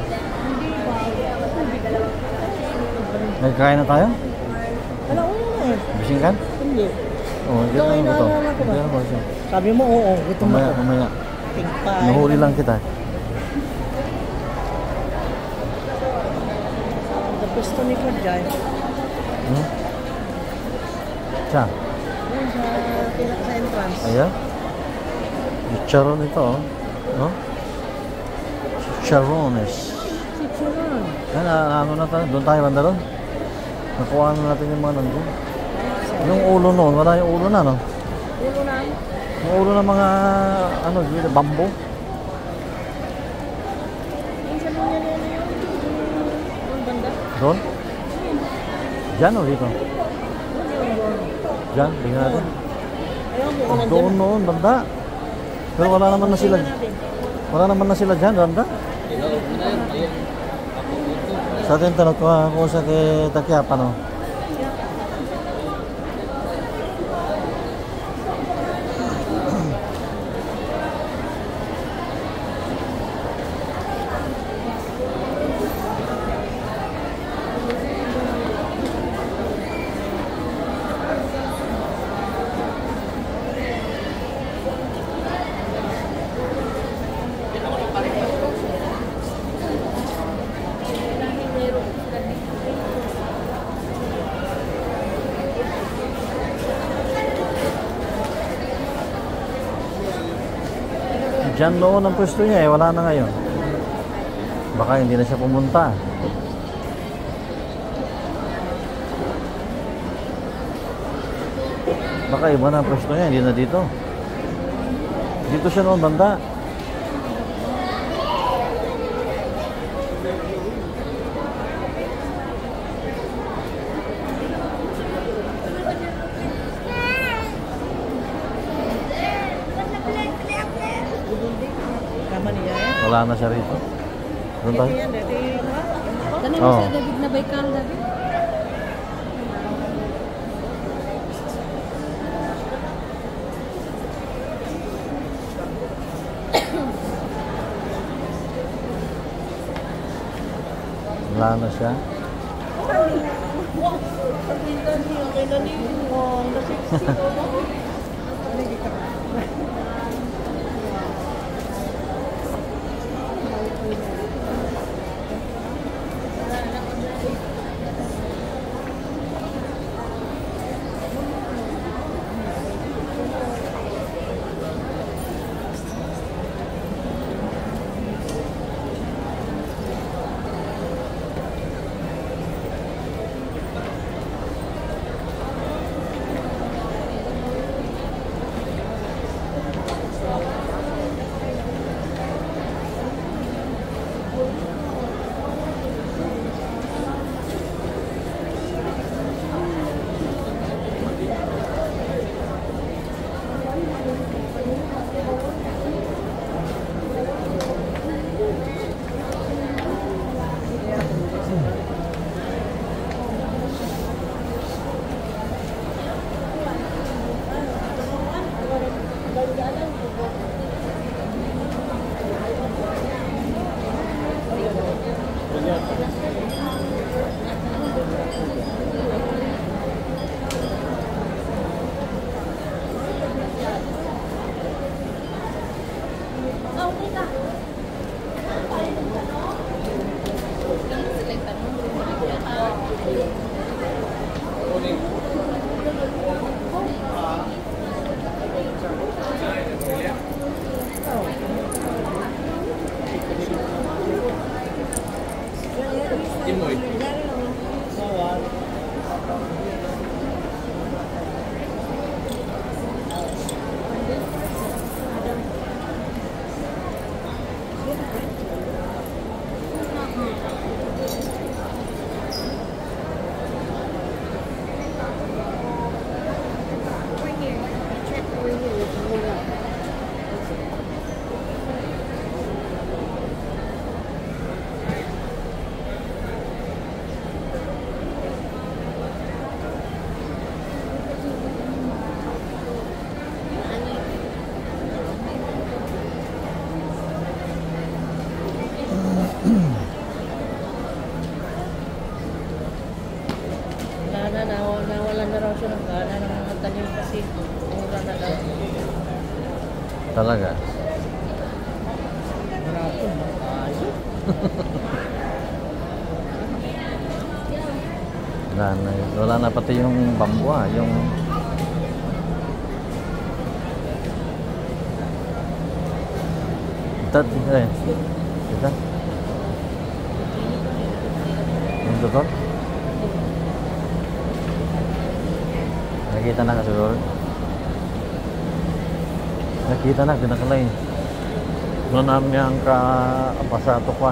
Nagkain na tayo? Wala ko na eh. Bising ka? Hindi. Oo, hindi Ito, na ito. inaalala ko ba? Hindi na ko siya. Sabi mo, oo. Gutom Mamaya, ako. mamaya. Tingpay. Nahuli lang kita. Sa pwesto ni ko dyan. Siya. Yan sa entrance. Ayan. Chicharon ito, oh. No? Chicharones. Chicharon. Yan, ano na tayo? Doon tayo banda doon. Nakuha na natin yung mga nandun. Yung ulo noon, wala yung ulo na, no? Ulo na. Yung ulo ng mga, ano, bamboo. Yung salmon niya na yun. Yung banda. Doon? Diyan o dito? Diyan, tingnan natin. Ayaw mo, wala Doon noon, banda. Pero wala naman na sila. Wala naman na sila dyan, banda. Sa atin tanong ko ako sa kay Takiapa, no? Diyan noon ang pwesto niya eh, wala na ngayon. Baka hindi na siya pumunta. Baka iba na ang pwesto niya, hindi na dito. Dito siya noon banda. Tama niya eh. Wala na siya rito. Doon tayo? Yan, dati. Tanong Oo. mo sa David na Baikal, David. Wala na siya. ng gana ng mga tanim kasi mura na lang. Talaga. Marapon, ayos. Wala na pati yung bambua, yung kita. Yung doktor? Nakita na ka siguro? Nakita na, pinakalay. Doon namin ang ka-apasato pa.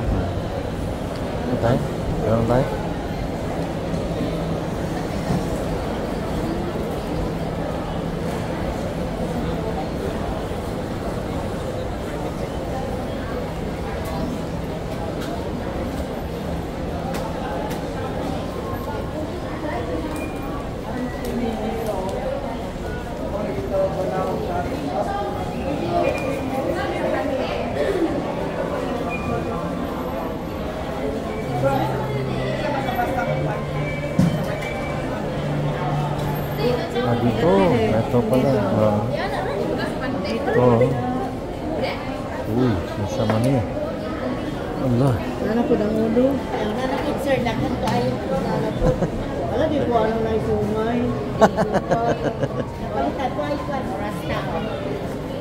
Ito tayo? Gano'n tayo? Dito. Ito pala. Ito. Uy, nasama niya. Allah. Nana po ng ulo. Nana po, sir, lakad ko ayaw po. Nana po. Wala, di ko alam na isumay. Palitan po ay kwan, rasta.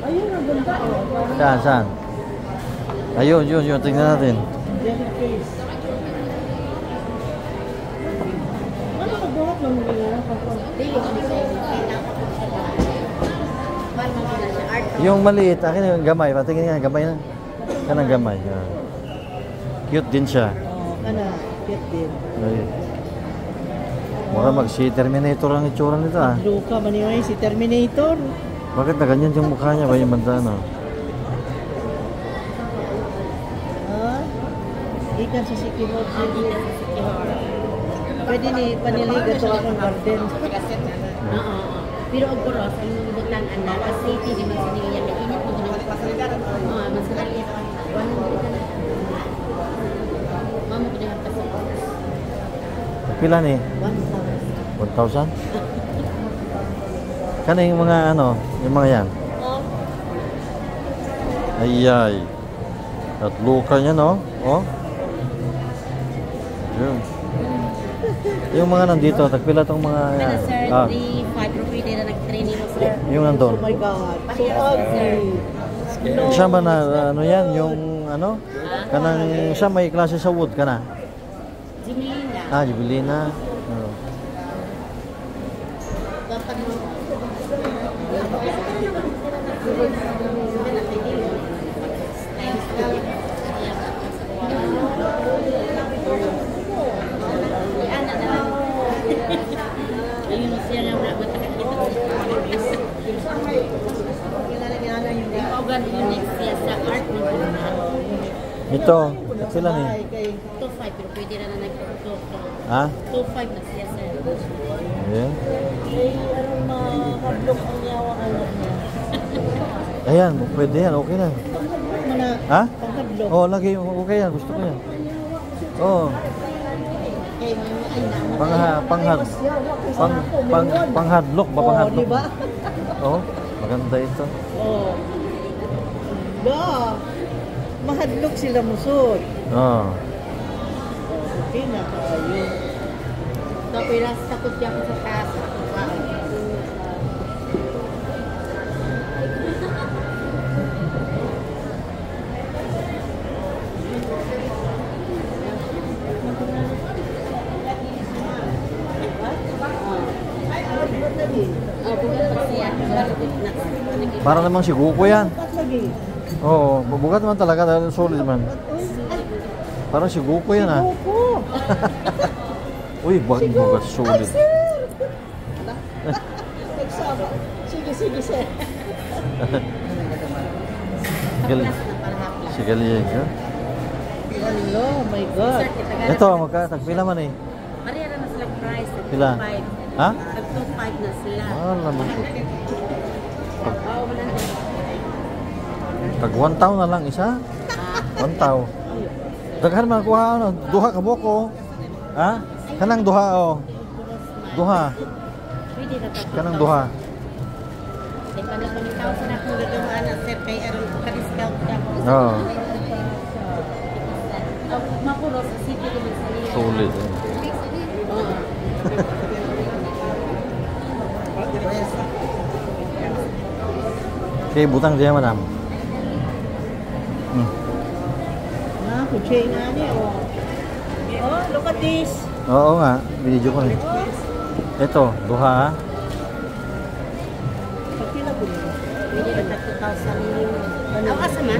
Ayun, ang ganda. Saan, saan? Ayun, yun. Tingnan natin. Jelly face. Ano ka buhat ng mga kapag? Di ko kami sa inyo. Yung maliit, akin yung gamay. Patingin nga, gamay na. Kanang gamay. Yan. Cute din siya. Oo, cute din. Ay. Mura si Terminator ang itsura nito ah. Luka, maniway si Terminator. Bakit na ganyan yung mukha niya ba yung banda no? Ikan sa Sikihor. Pwede ni paniliga to akong garden. Oo. Pero og kuros ang butan ana kasi di man siniya na init mo na pasalidan. Oo, mas kali pa. Wala mo kita na. Mamo ko na pasalidan. Pila ni? 1,000. 1,000? Kana yung mga ano, yung mga yan. Ayay. At luka niya no? Oh. Yun. Yung mga nandito, tagpila tong mga yan. Pero sir, 3-5 rupiya na nag-training mo sir. Yung nandun. Oh my God. So ugly. Siya ba na, ano yan, yung ano? Kanang, siya may klase sa wood, kana? Jimena. Jubilina. Oh. Dapat mo. Ayun siya na matakakita ko. Ikaw unique siya sa art ni Buna. Ito, tagpila ni? 2.5 pero pwede na nag-2. Ha? 2.5 na siya sir. Ayan. Anong mahadlok ang yawa alam niya? Ayan, pwede yan, okay na. Mana, Ha? panghadlok. Oo, lagi, okay yan, gusto ko yan. Oo. Panghadlok ba? Panghadlok? Diba? Oo, maganda ito. Oh. Mahadlok sila musod. Oo. Okay na tayo. Tapos ras takot siya ako sa taas. Para namang si Goku yan. Ba't lagi? Oo, bubugat naman talaga dahil solid man. Parang si Goku yan ah. Opo. Uy, bakit bugat solid? Nagsama. Sige, sir. Galing. Si Galing ha? Hello, oh my God. Ito, magkatagpila man eh. Mariya na sila price. Pila? 2.5. Ha? Nag-2.5 na sila. Naman. Oo, wala na. Tag 1 taon na lang isa. 1 taon. Daghan man kuha ano, duha ka buko. Ha? Kanang duha oh. Duha. Pwede na tayo. Kanang duha. Di pa na kung ikaw sa nakong gagawa na sir kay aron ka-discount ka. Oo. Mapuro sa city din sa liya. Sulit. Oo. Okay, butang diya madam. Na, kutsay nga niya. Oh, look at this. Oo nga, video ko rin. Ito, duha ha. Pagkila po niya. Pwede na tayo 2,000 minimum. Ang asa man?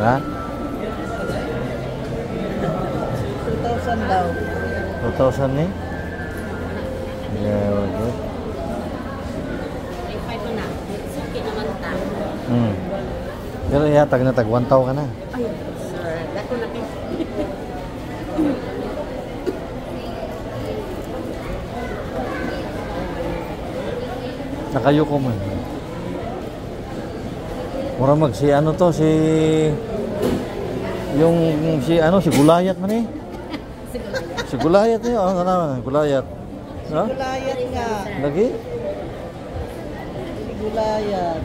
Ha? 2,000 daw. 2,000 ni? Yeah, good. Ay, 5 na. Suki naman ta. Pero tag na tag 1,000 ka na. Ay, sir. Dako na kayo. Nakayuko man. Mura mag si ano to, si yung si ano si Gulayat man eh. Si Gulayat niyo, ano naman, Gulayat. No? Gulayat nga. Lagi? Gulayat.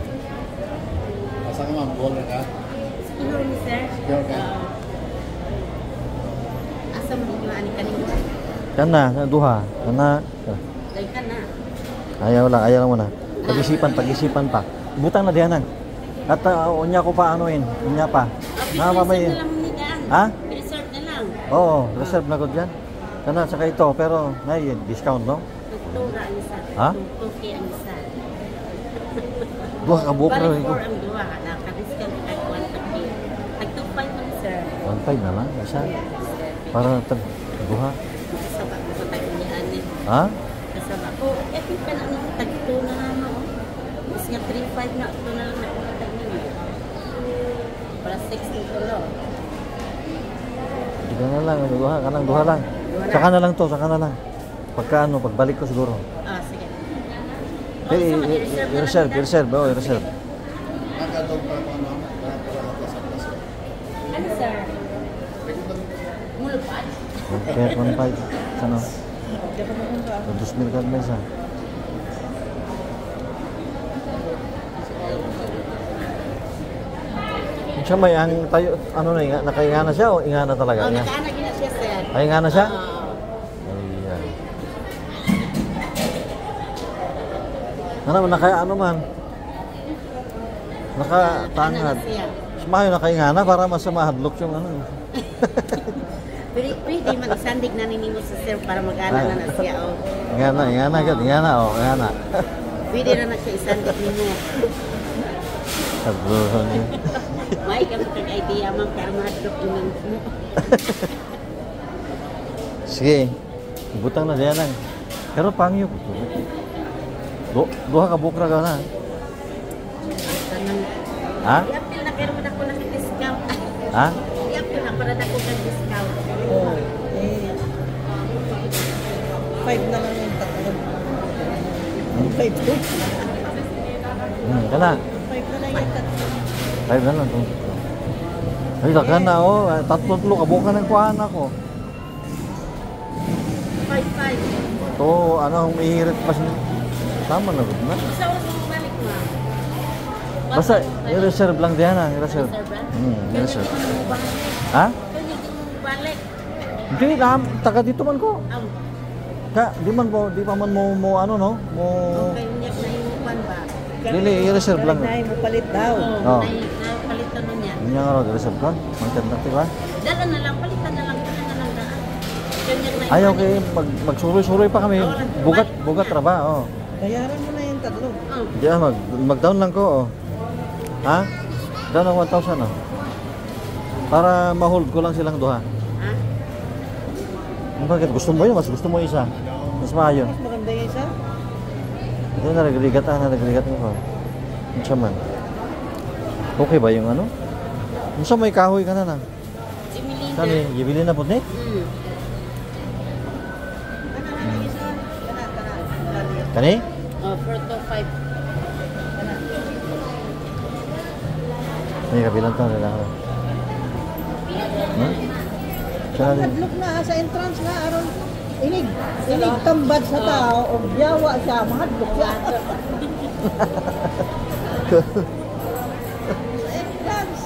Asa ka ma'am, ball ka? Siguro ni sir. Asa mo na ani kaning Kana, duha. Kana. Dai ka na. Ayaw lang muna. Pag-isipan pa. Butang na dihanan. At unya ko pa anoin, unya pa. Na mamay. Ha? Resort na lang. Oo, reserve na gud yan. Kana saka ito, pero may discount no? Tura ang isa. Ha? Tuki ang isa. Duha ka buok na Balik ko. for ang duha. Naka-discount kay 150. Nag-2.5 man sir. 1.5 na lang, isa. Para tag duha. Kasaba ko sa tayo ni Ani. Ha? Kasaba ko. Epic pa na ang tag-2 na naman. Mas nga 3.5 na. Ito na lang nakapatag ninyo. Para 6 nito lo. Hindi na lang, duha, kanang duha lang. Saka na lang to, saka na lang. Pagka ano, pagbalik ko siguro. Ah, sige. Okay, i-reserve, oh, i-reserve. Nakadog pa ako ma'am. Ano sir? Mulupad. Okay, 1.5. Ano? 2,000 ka na isa. Siya may ang tayo, ano na, nakaingana siya o ingana talaga? Oh, nakaana gina siya sir. Ay, ingana siya? Oo. Ayan. Ano, ano man? Nakatangad. Ano na siya? Sumayo nakaingana para mas mahadlok yung ano. Pwede mag-sandig na ninyo sa sir para mag-ana na siya. Oh. Ingana. Pwede na na siya isandig ninyo. Sabrohan niya. May kami kag-idea man para mahadlok yung mo. Sige, butang na diyan lang. Pero pangyo ko. Duha ka bukra ka na. Tanang, Ha? i-apil na pero na ko nag-discount. Ha? I-apil na para na ko nag-discount. Oh, eh. 5 na lang yung tatlo. 5 to. Kana. 5 na lang yung tatlo. 5 na lang. Ay, dagan na oh. Tatlo ka buka ng kuhaan ako. 5-5. To, ano, ihirit pa siya. Tama na rin na. Sa oras mo balik mo. Basta, i-reserve lang diyan ha. I-reserve. Kaya I-reserve. hindi mo balik. Ha? Kaya hindi mo balik. Hindi, taga dito man ko. Ang Di pa man mo ano no? Mo, okay, hindi na yung kwan ba? dili, i-reserve lang. Galing na mo palit daw. Oo. Napalitan nun yan. Hindi nga rin, i-reserve ka. Magkanda, diba? Dala na lang, palitan na lang daan. Ganyan na Ayaw kayo, magsuroy-suroy pa kami. Bugat ra ba? Oh. Bayaran mo na yung tatlo. Oh. Di mag-down lang ko, oh. Ha? Down ng 1,000, oh. Para ma-hold ko lang silang duha. Ha? Bakit? Gusto mo yun? Mas gusto mo isa? Mas maayon. Mas maganda yung isa. Ito na, nagrigat mo ko. Ano siya man? Okay ba yung ano? Ano siya may kahoy ka na na? Si Melinda. Kani, ibili na po ni? Kani? Oh, 4 to 5. May kabilang to, lalaki. Siya din. Hadlok na sa entrance na aron inig tambad sa tao o biyawa siya mahadlok siya. Sa entrance.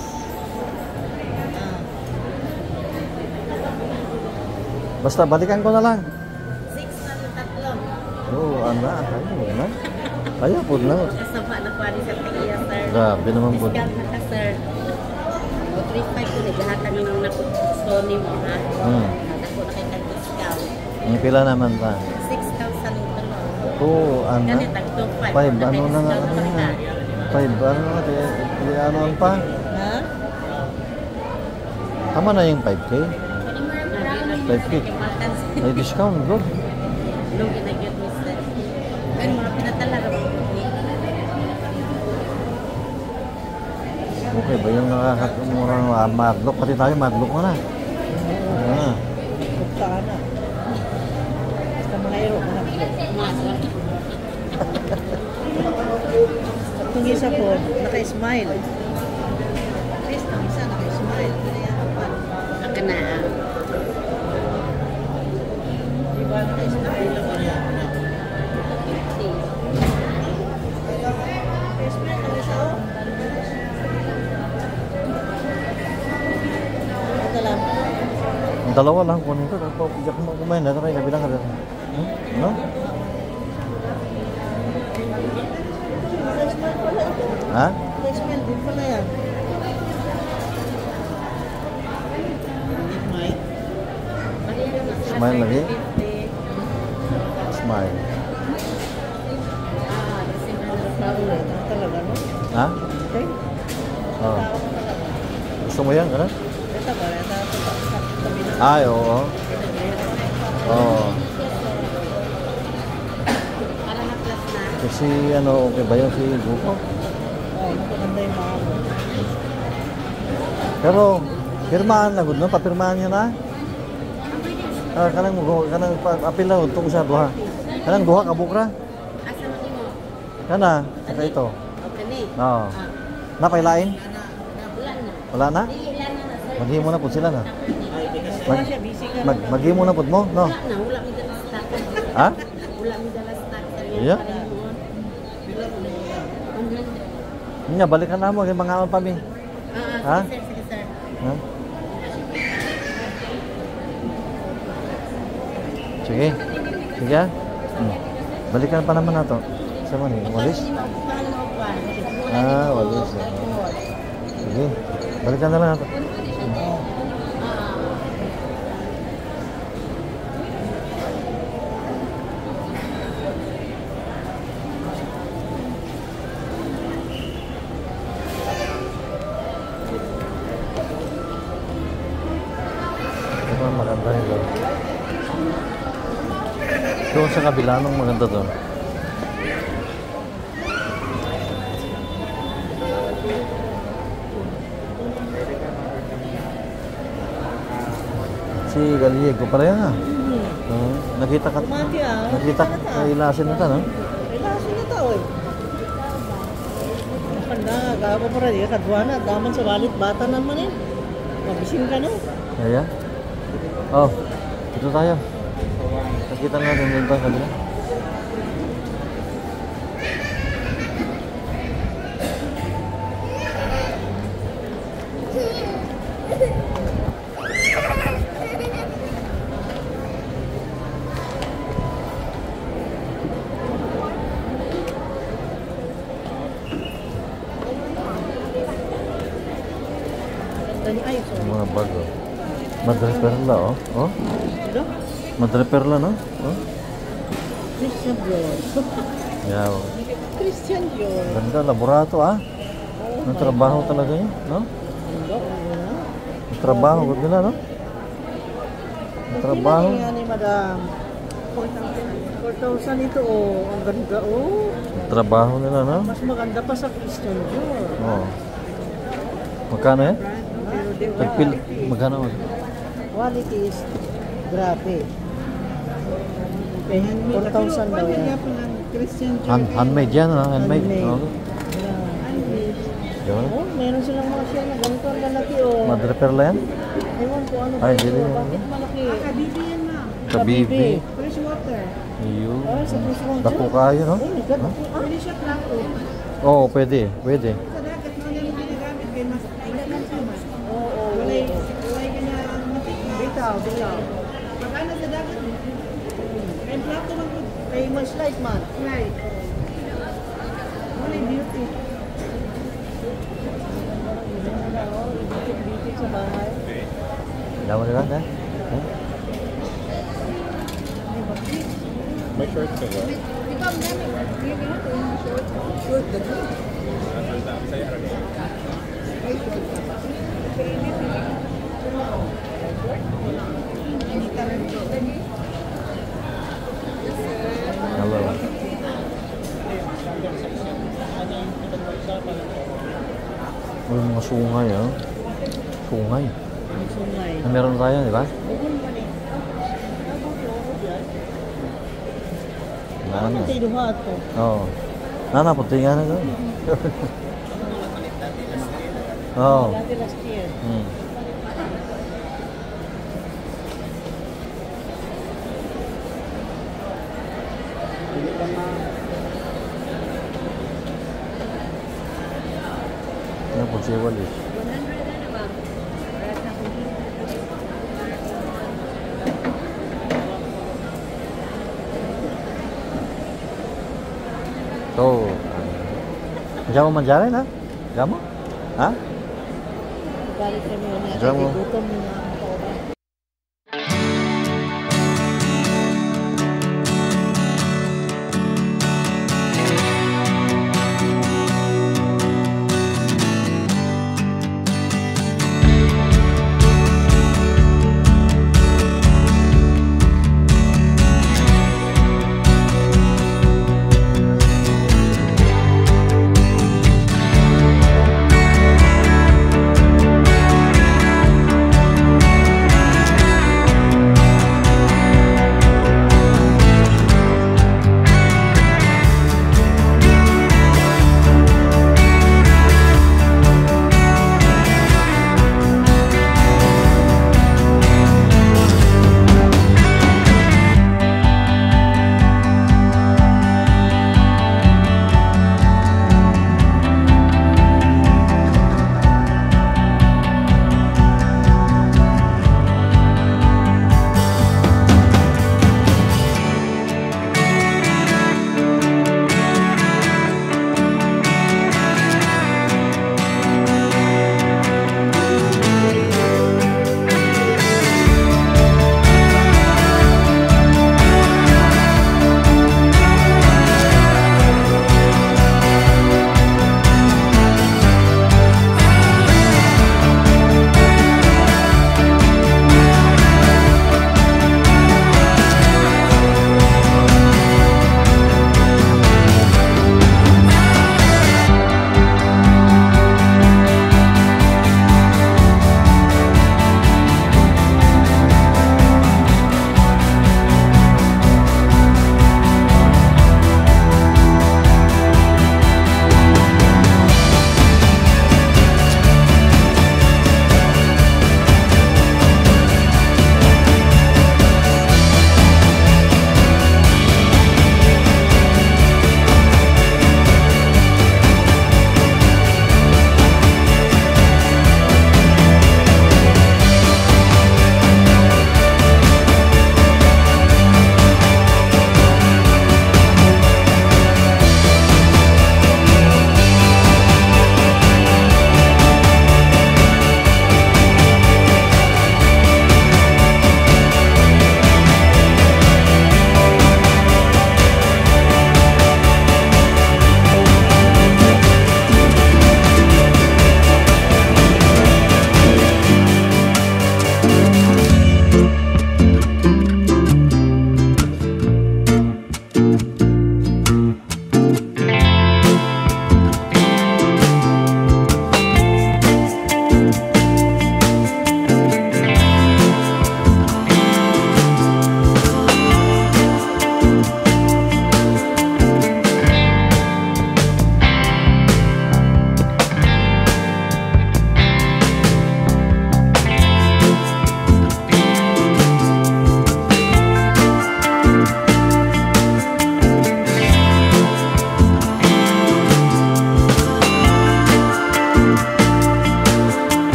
Basta balikan ko na lang. 6 na yung tatlo. Oo, anak. Ayaw na. Ayaw po na. Kasama na po sa tiya, sir. Grabe naman po. Discount na ka, sir. O 3.5 ko naghahatag ng Sony mo, ha? Ako na kayo discount. Ang pila naman pa. 6,000 yung tulo. Oo, anak. Ganit, ang 2.5. 5, ano na nga. 5, ano na. Ano pa? Ha? Tama na yung 5K. 5K. May discount, bro. Lugi na yun, mister. Pero mga pinatalaga mo. Okay ba yung nakakatumurang madlock? Pati tayo madlock mo na. Buktaan na. Basta mga hero, mahadlok. Itong isa po, naka-smile. At least, ang isa naka-smile. Aka na. Diba, naka-smile. Naka-smile, ang isa, oh. Ito lang. Ang dalawa lang kunin ko. Tapos pijak mo kumain na. Tayo nabilang ka rin. Ano? Naka-smile pala ito. Ha? Naka-smile din pala yan. Mike. Smile lagi? Smile. Naulit. Ang talaga, no? Ha? Okay. Oo. Gusto mo yan? Ano? Ito ba? Ito sa tabi na. Ay, oo. Oo. Para na plus na. Kasi ano, okay ba yun si Gupo? Oh, maganda yung mga mo. Pero, pirmahan na gud no? Papirmahan niya na? Kanang apil na itong sa duha. Kanang duha ka bukra? Asa mo ni mo? Kana, saka ito. Okay ni. Oo. Napailain? Wala na. Wala na? Wala na, sir. Maghimo na po sila na. Wala siya, busy ka. Maghimo na po mo, no? Wala na. Wala mi dala stock. Ha? Wala mi dala stock. Yeah. Nya balikan na mo kay mga on pa mi. Ha? Sige, sir. Sige, sir. Ha? Sige. Sige. ah. Balikan pa naman nato. Sa man ni walis. Ah, walis. Sige. Balikan na lang nato. Ito ang maganda nito. Doon sa kabila nung maganda doon. Si Gallego pala yan ah. Nakita ka, Kumati ah. nakita ka ilasin na ta, no? Kailangan na tao eh. Panda, gawa pa rin. Kadwa na, daman sa walit, bata naman eh. Mabisin ka no? Kaya? Oh, ito tayo. Nakita natin doon tayo kabila. Ganda ay, so. Mga bag oh. Madre Perla oh. Oh, Ito? Madre Perla no? Oh. Christian Dior. Yeah, oh. Christian Dior. Ganda, laborato ah. Ang trabaho talaga yun, no? Ganda, ano? Ang trabaho, gud nila, no? Ang trabaho. Yan ni madam. 4,000 ito oh. Ang ganda oh. Ang trabaho nila, no? Mas maganda pa sa Christian Dior. Oh. Magkano yan? Pero di Tagpil, quality. magkano? Quality is grabe. 4,000 daw yan. Handmade yan, ha? Handmade. Handmade. Oh. Diyan na. Oh, meron silang mga shell na ganito ang lalaki oh. Madre perla yan? Ewan ko ano Ay, ba hindi ito? rin. Bakit malaki? Kabibi yan ma. Kabibi. Fresh water. Iyo. Oh, sa puso ko. Dako kayo, no? Oh my God. Pwede siya plato. Oo, pwede. Pwede. Sa dagat mo yan ginagamit kay mas man. Oo. Walay kanya matik na. Bitaw, bitaw. Pagkana sa dagat. Kay plato man po. Kay mas light man. Right. Walay beauty. Bitik sa bahay. Dawa nila, ha? Hello. Uy, mga sungay, ah. Sungay. Sungay. Na meron tayo, di ba? Nana. Tayo duha to. Oo. Nana, puti nga na doon. Oo. Dati last year. Hmm. Ano po siya walis? 100 na ba? Para sa So, diyan mo manjarin, ha? Diyan mo? Ha? Galit kami yun. Diyan mo. Gutom na.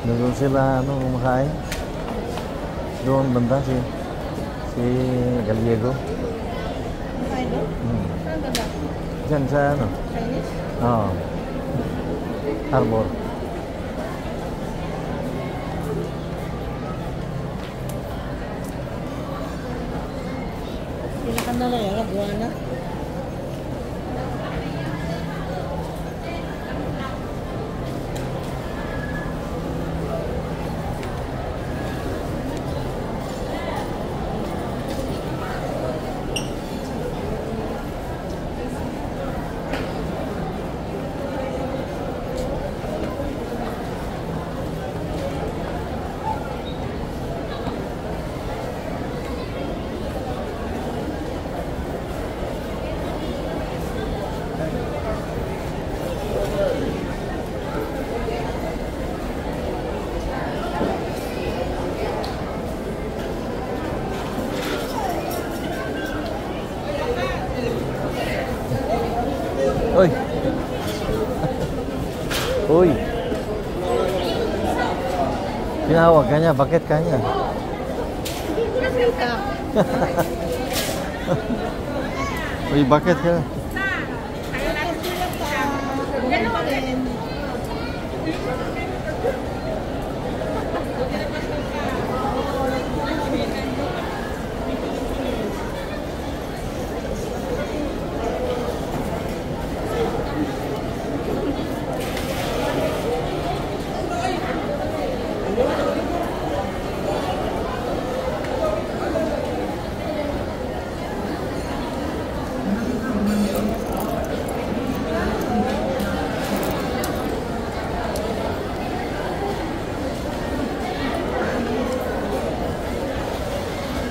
Doon sila ano, kumakain. Doon banda si Gallego. Ay, no? Hmm. Saan ka ba? Diyan sa ano? Chinese? Oo. Harbor. Pinakan na lang yan, Aguana. Uy! Uy! Tinawag ka niya, bakit ka niya? Uy, bakit ka?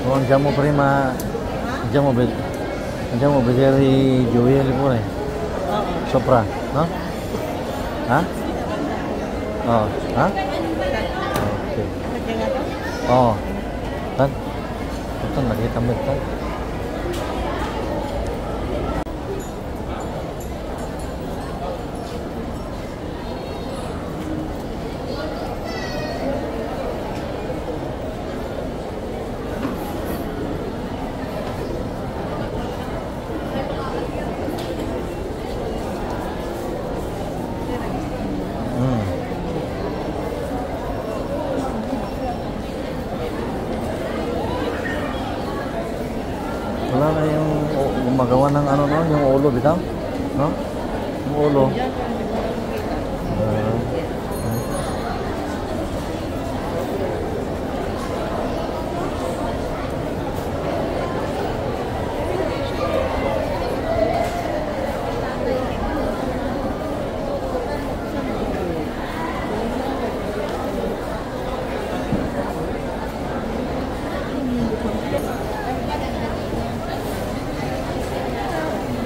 Oh, andiamo prima, andiamo a vedere i gioielli pure, sopra, no? Ah? Oh, ah? Okay. Oh, tan, ito nakita mo ito. Wala na yung gumagawa ng ano no, yung ulo bitaw, no? Yung ulo.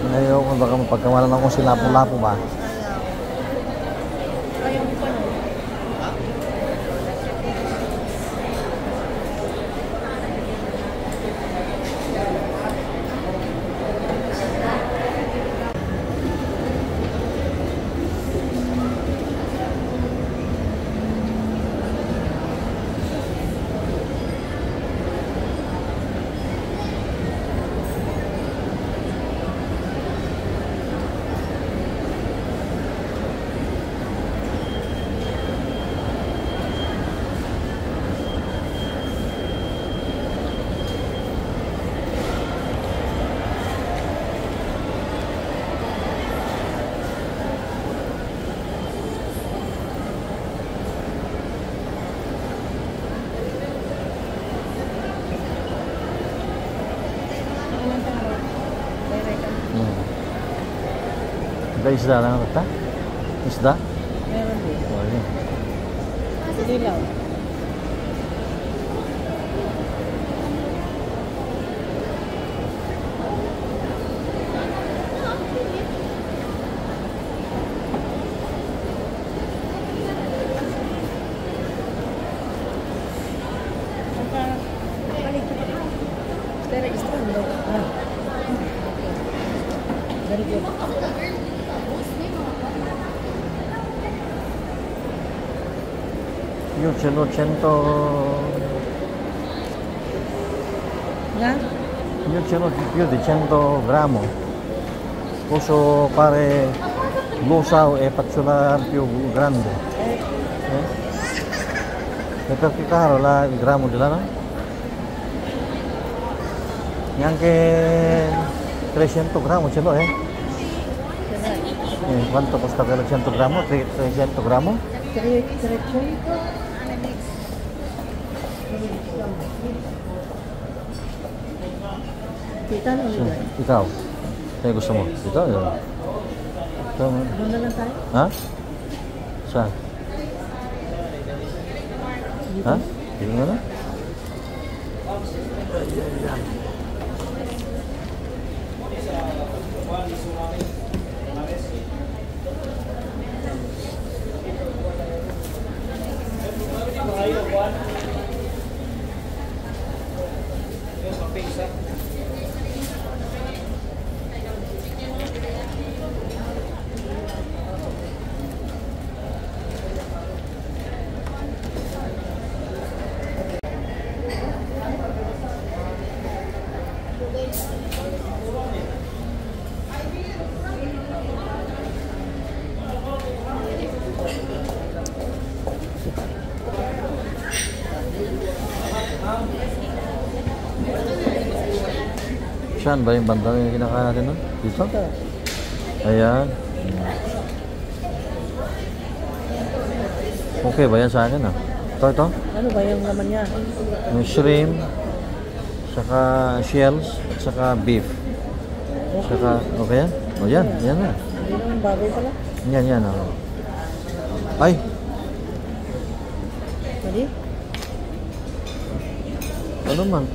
Ngayon, kung baka mapagkamalan ako si Lapu-Lapu ba? Ada isda lang ata? Isda? Meron din. Oh, yun. Dilaw. Stai registrando? Ah. Very good. Io ce l'ho 100. Nga? Io ce l'ho di più di 100 grammi. Posso fare l'osa e faccio la più grande. E perché caro il grammo di là, no? Neanche 300 grammi ce l'ho, quanto costa per 100 grammi? 300 grammi? 300? Kita na ulit yan. Ikaw? Kaya gusto mo? Ito? Ito? Doon na lang tayo. Ha? Saan? Ha? Dito na lang? Saan ba yung banda yung kinakain natin nun? Dito? Ayan. Okay ba yan sa akin ah? Ito? Ano ba yung laman niya? Yung shrimp, saka shells, saka beef. Saka, okay yan? O yan, yan na. Hindi naman baboy pala. Yan. Oh. Ay! Pwede? Ano man,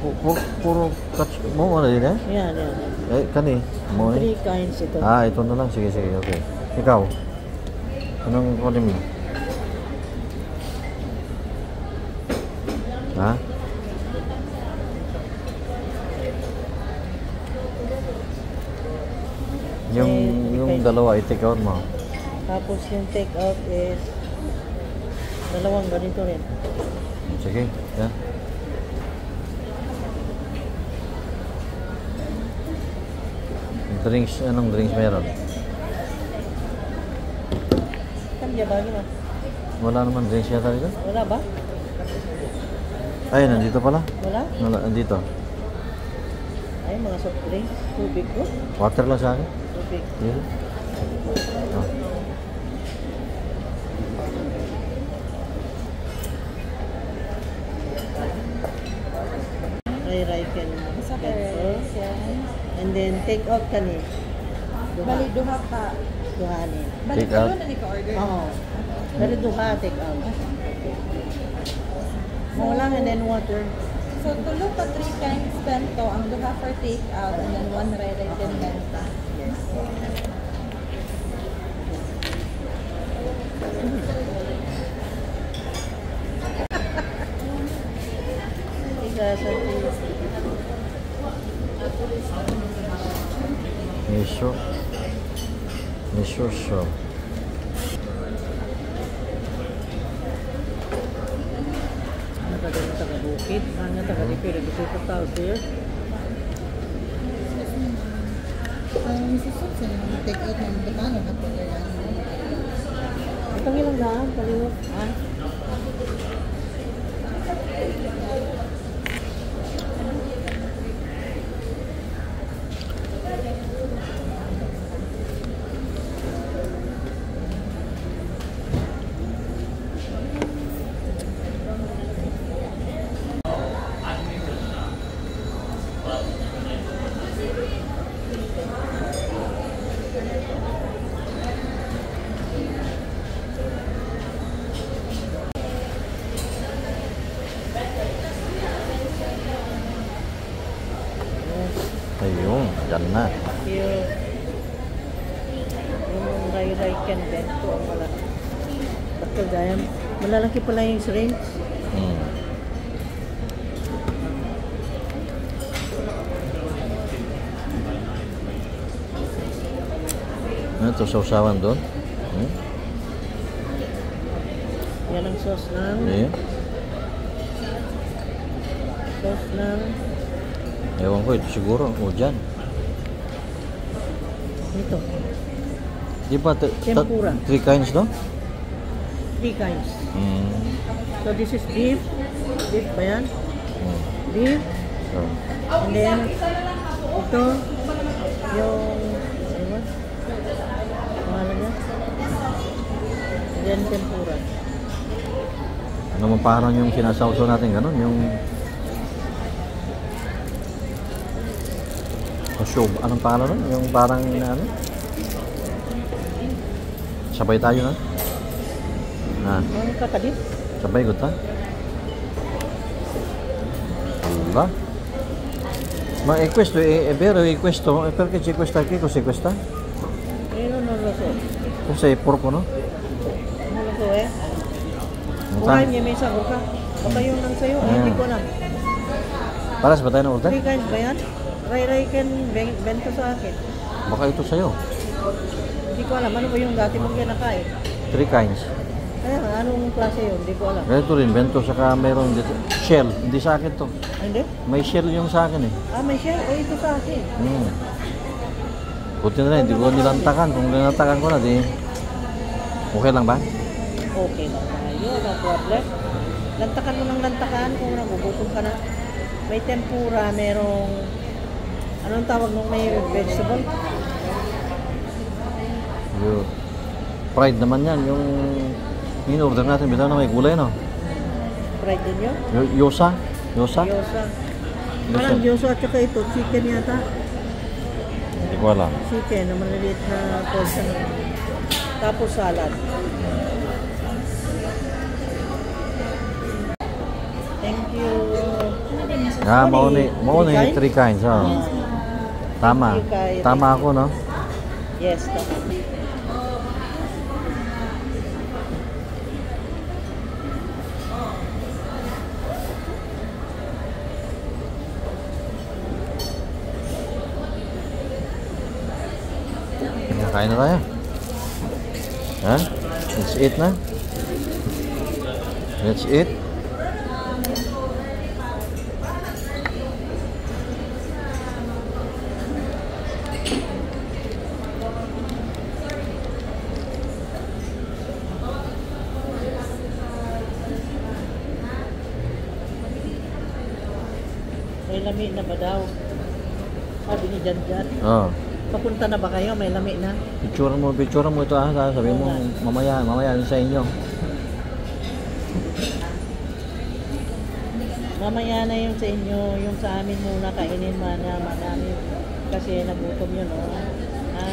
puro catch mo ano din eh? Yan. Kani, mo eh? 3 kinds ito. Ito na lang. Sige, okay. Ikaw? Anong kunin mo? Ha? Yung dalawa, i-take out mo. Tapos yung take out is dalawang ganito rin. Sige, yan. Drinks, anong drinks meron? Kanya ba yun? Wala naman drinks yata dito? Wala ba? Ay, nandito pala. Wala? Nandito. Ay, mga soft drinks. Tubig ko. Water lang sa akin. Tubig. Yan. Oh. Ray can and then take out kani. Bali, duha pa. Duhani. Bali, Take out? tulo na ni ka-order. Oo. Pero duha take out. Mo lang and then water. So, tulo pa 3 times bento. Ang duha for take out and then 1 ray-ray din bento. Yes. Miso. Natagal taga-bukid. Hanya taga-dipir. Gusto ko tao sir. Ang susok sa take out ng butano na po yan. Itong ilang daan. Kaliwat. Ha? Ayun, dyan na. Yung ray-ray can bento. Wala. Bakit gaya. Malalaki pala yung shrimps. Ito, sausawan doon. Yan ang sauce ng... Eh, Sauce ng... ewan ko, ito siguro. O, dyan. Ito. Di ba, Tempura. 3 kinds, no? 3 kinds. Mm. So this is beef. Beef ba yan? Mm. Beef. So, And then, ito, yung, ano ba? Pangalan niya? And then, tempura. ano mo parang yung sinasawsaw natin, ganun, yung... Show, anong pangalan nun? Yung parang, ano? Sabay tayo, na? Ang kakadip. Sabay, good, ha? Diba? Ma questo è vero, questo perché c'è questa qui, cos'è questa? Ngayon, non lo so. Cos'è porco, no? Non lo so eh. Ano Kuhain niya may sago ka. Baka yun lang sa'yo. Ay, hindi ko alam. Paras ba tayo na order? 3 kinds ba yan? Ray can bento sa akin. Baka ito sa'yo. Hindi ko alam. Ano ba yung dati mong kinakain? 3 kinds. Kaya nga, anong klase yun? Hindi ko alam. Ganito rin, bento saka mayroong dito. Shell, hindi sa akin to. Hindi? May shell yung sa akin eh. Ah, may share. O, ito sa akin. Buti na rin, hindi ko nilantakan. Kung nilantakan ko na, di... Okay lang ba? Okay lang tayo. No problem. Lantakan mo ng lantakan kung nagugutom ka na. May tempura, merong... Anong tawag nung may vegetable? Yung fried naman yan, yung... in-order natin, bitaw na may gulay, no? Fried din yun? Yosa? Yosa? Gyoza. Parang gyoza at saka ito, chicken yata. Hindi ko alam. Chicken na maliliit na portion. Tapos salad. Thank you. Mauna 3 kinds, oh. Tama. Tama ako, no? Yes, tama. Kain na tayo. Ha? Let's eat na. Let's eat. May lami na ba daw? Sabi ni Jan Jan. Oh. Papunta na ba kayo? May lami na? Picture mo ito ah. Sabi mo mamaya sa inyo. Mamaya na yung sa inyo, yung sa amin muna kainin mana marami kasi nagutom yun, oh. Ha?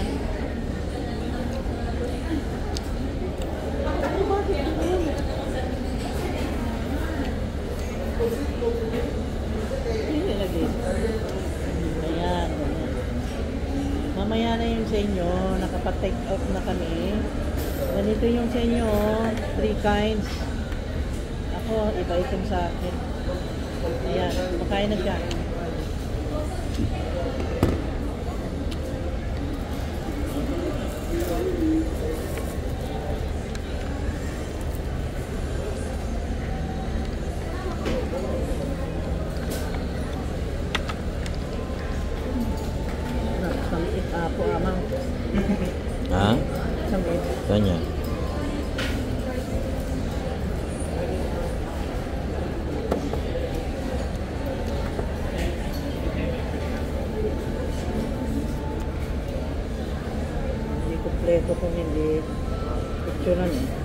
Hindi lagi. Ayan, ganyan. Mamaya na yung sa inyo, nakapag-take out na kami. Ganito yung sa inyo, 3 kinds. Ako, iba itong sa akin. Ayan, makain na siya. Samit po amang. Ha? Samit. Kanya. Hindi kompleto kung hindi picturean eh.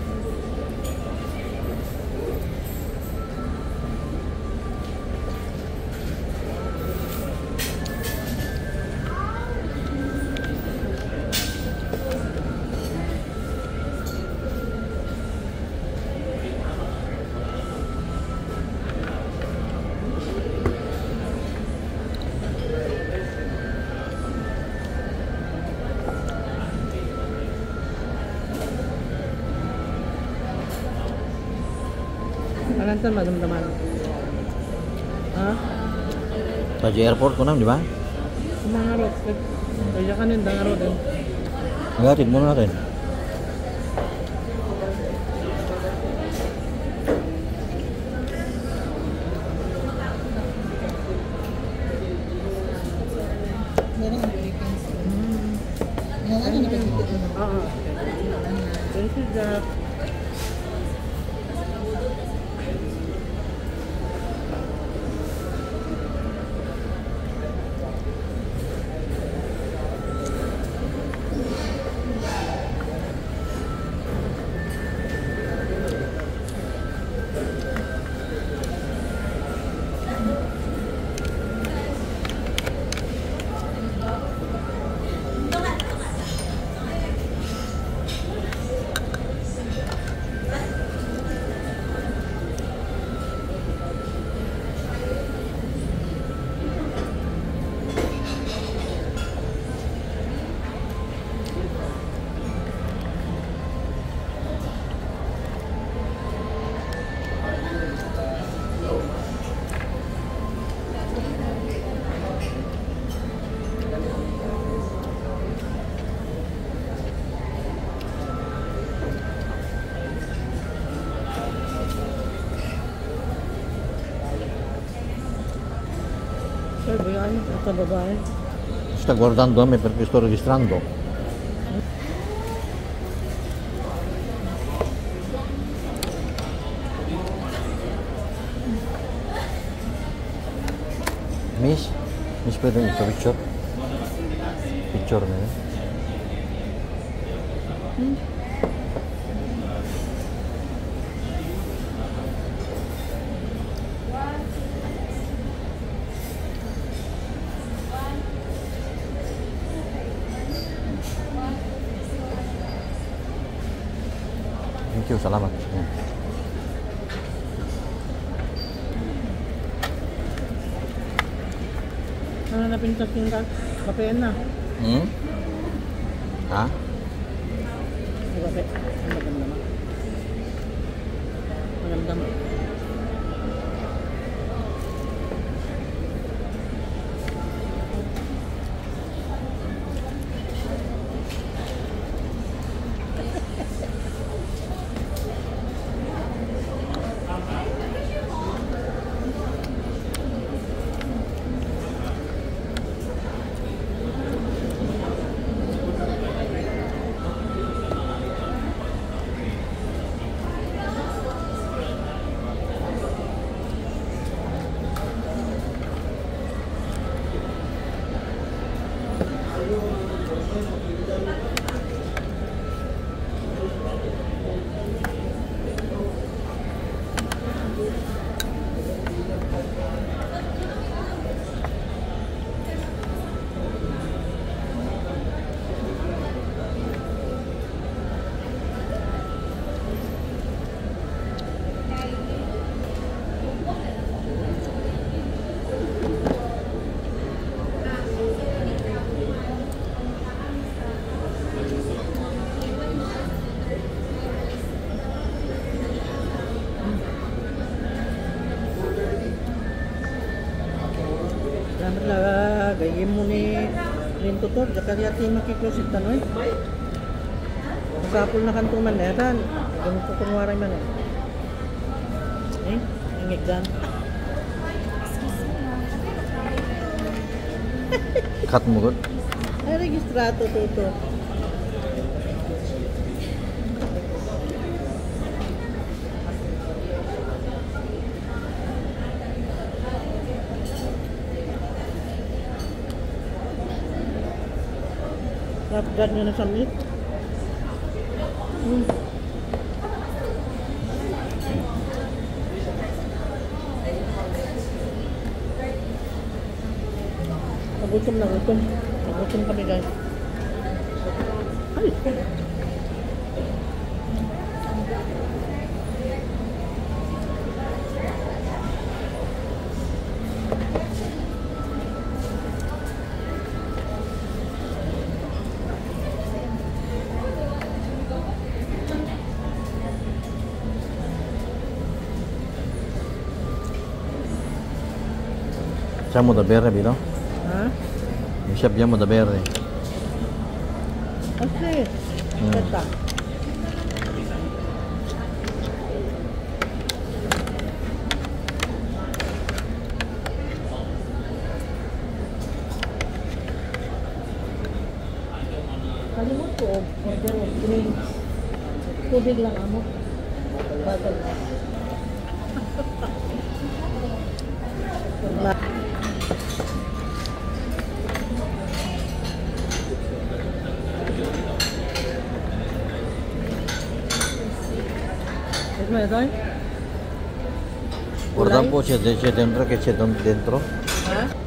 Malantan madamdaman. Ha? Sa airport ko na, di ba? Kumangarot. Kaya ka nang dangarot din. Agatid muna natin. Oo. This is the... Sabi yan, ito babae. Sta guardando a me perché sto registrando. Miss pwede yung picture? Picture na yun. Thank you, salamat. Yan. Ano na pintas yung kapean na? Hmm? Ha? Yung kape. Ang magandama. Magandama. Gayem mo ni rin tutor, jaka yati makiklosit tanoy. Masapul na kantuman na yan. Ganito kung waray man ingig dan. Cut mo good? Ay, registrato tuto. Kapgat nyo na samit. Nagutom na gutom. Nagutom kami guys. Ay! Siamo da bere, Vito? Ha? Ci abbiamo da bere. Kasi, ganda. Kalimut ko, order of drinks. Tubig lang amo. Bottle. Guardan po siya dentro, que siya dentro. Ha?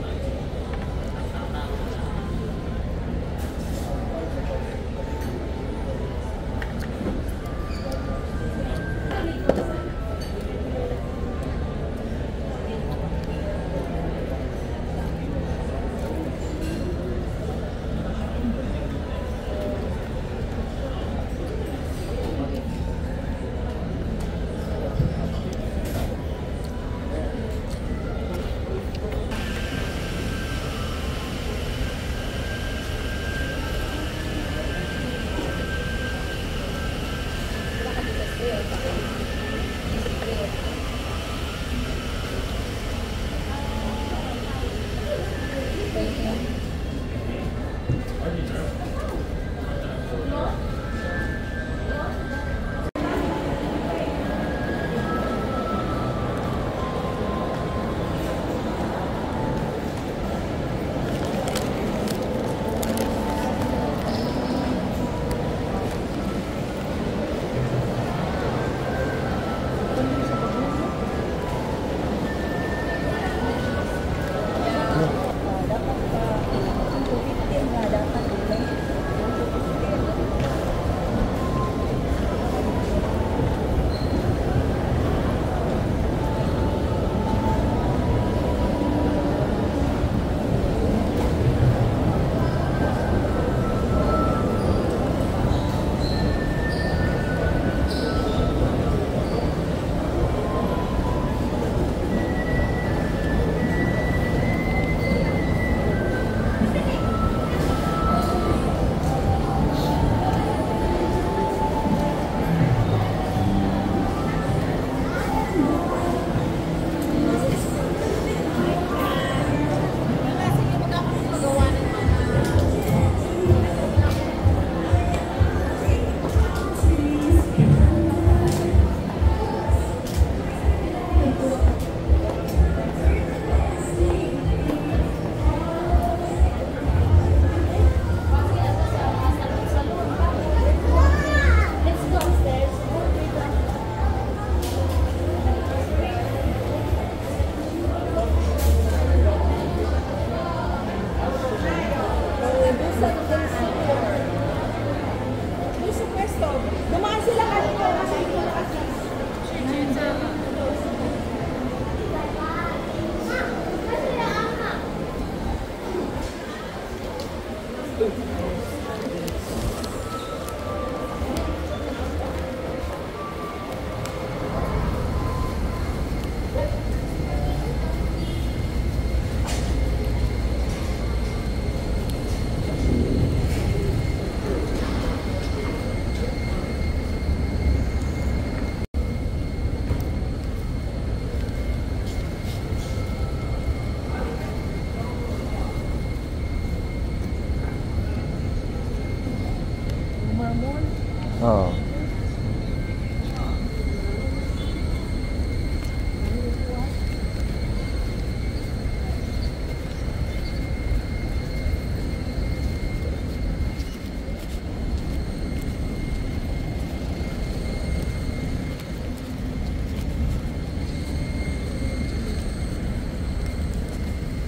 Oo.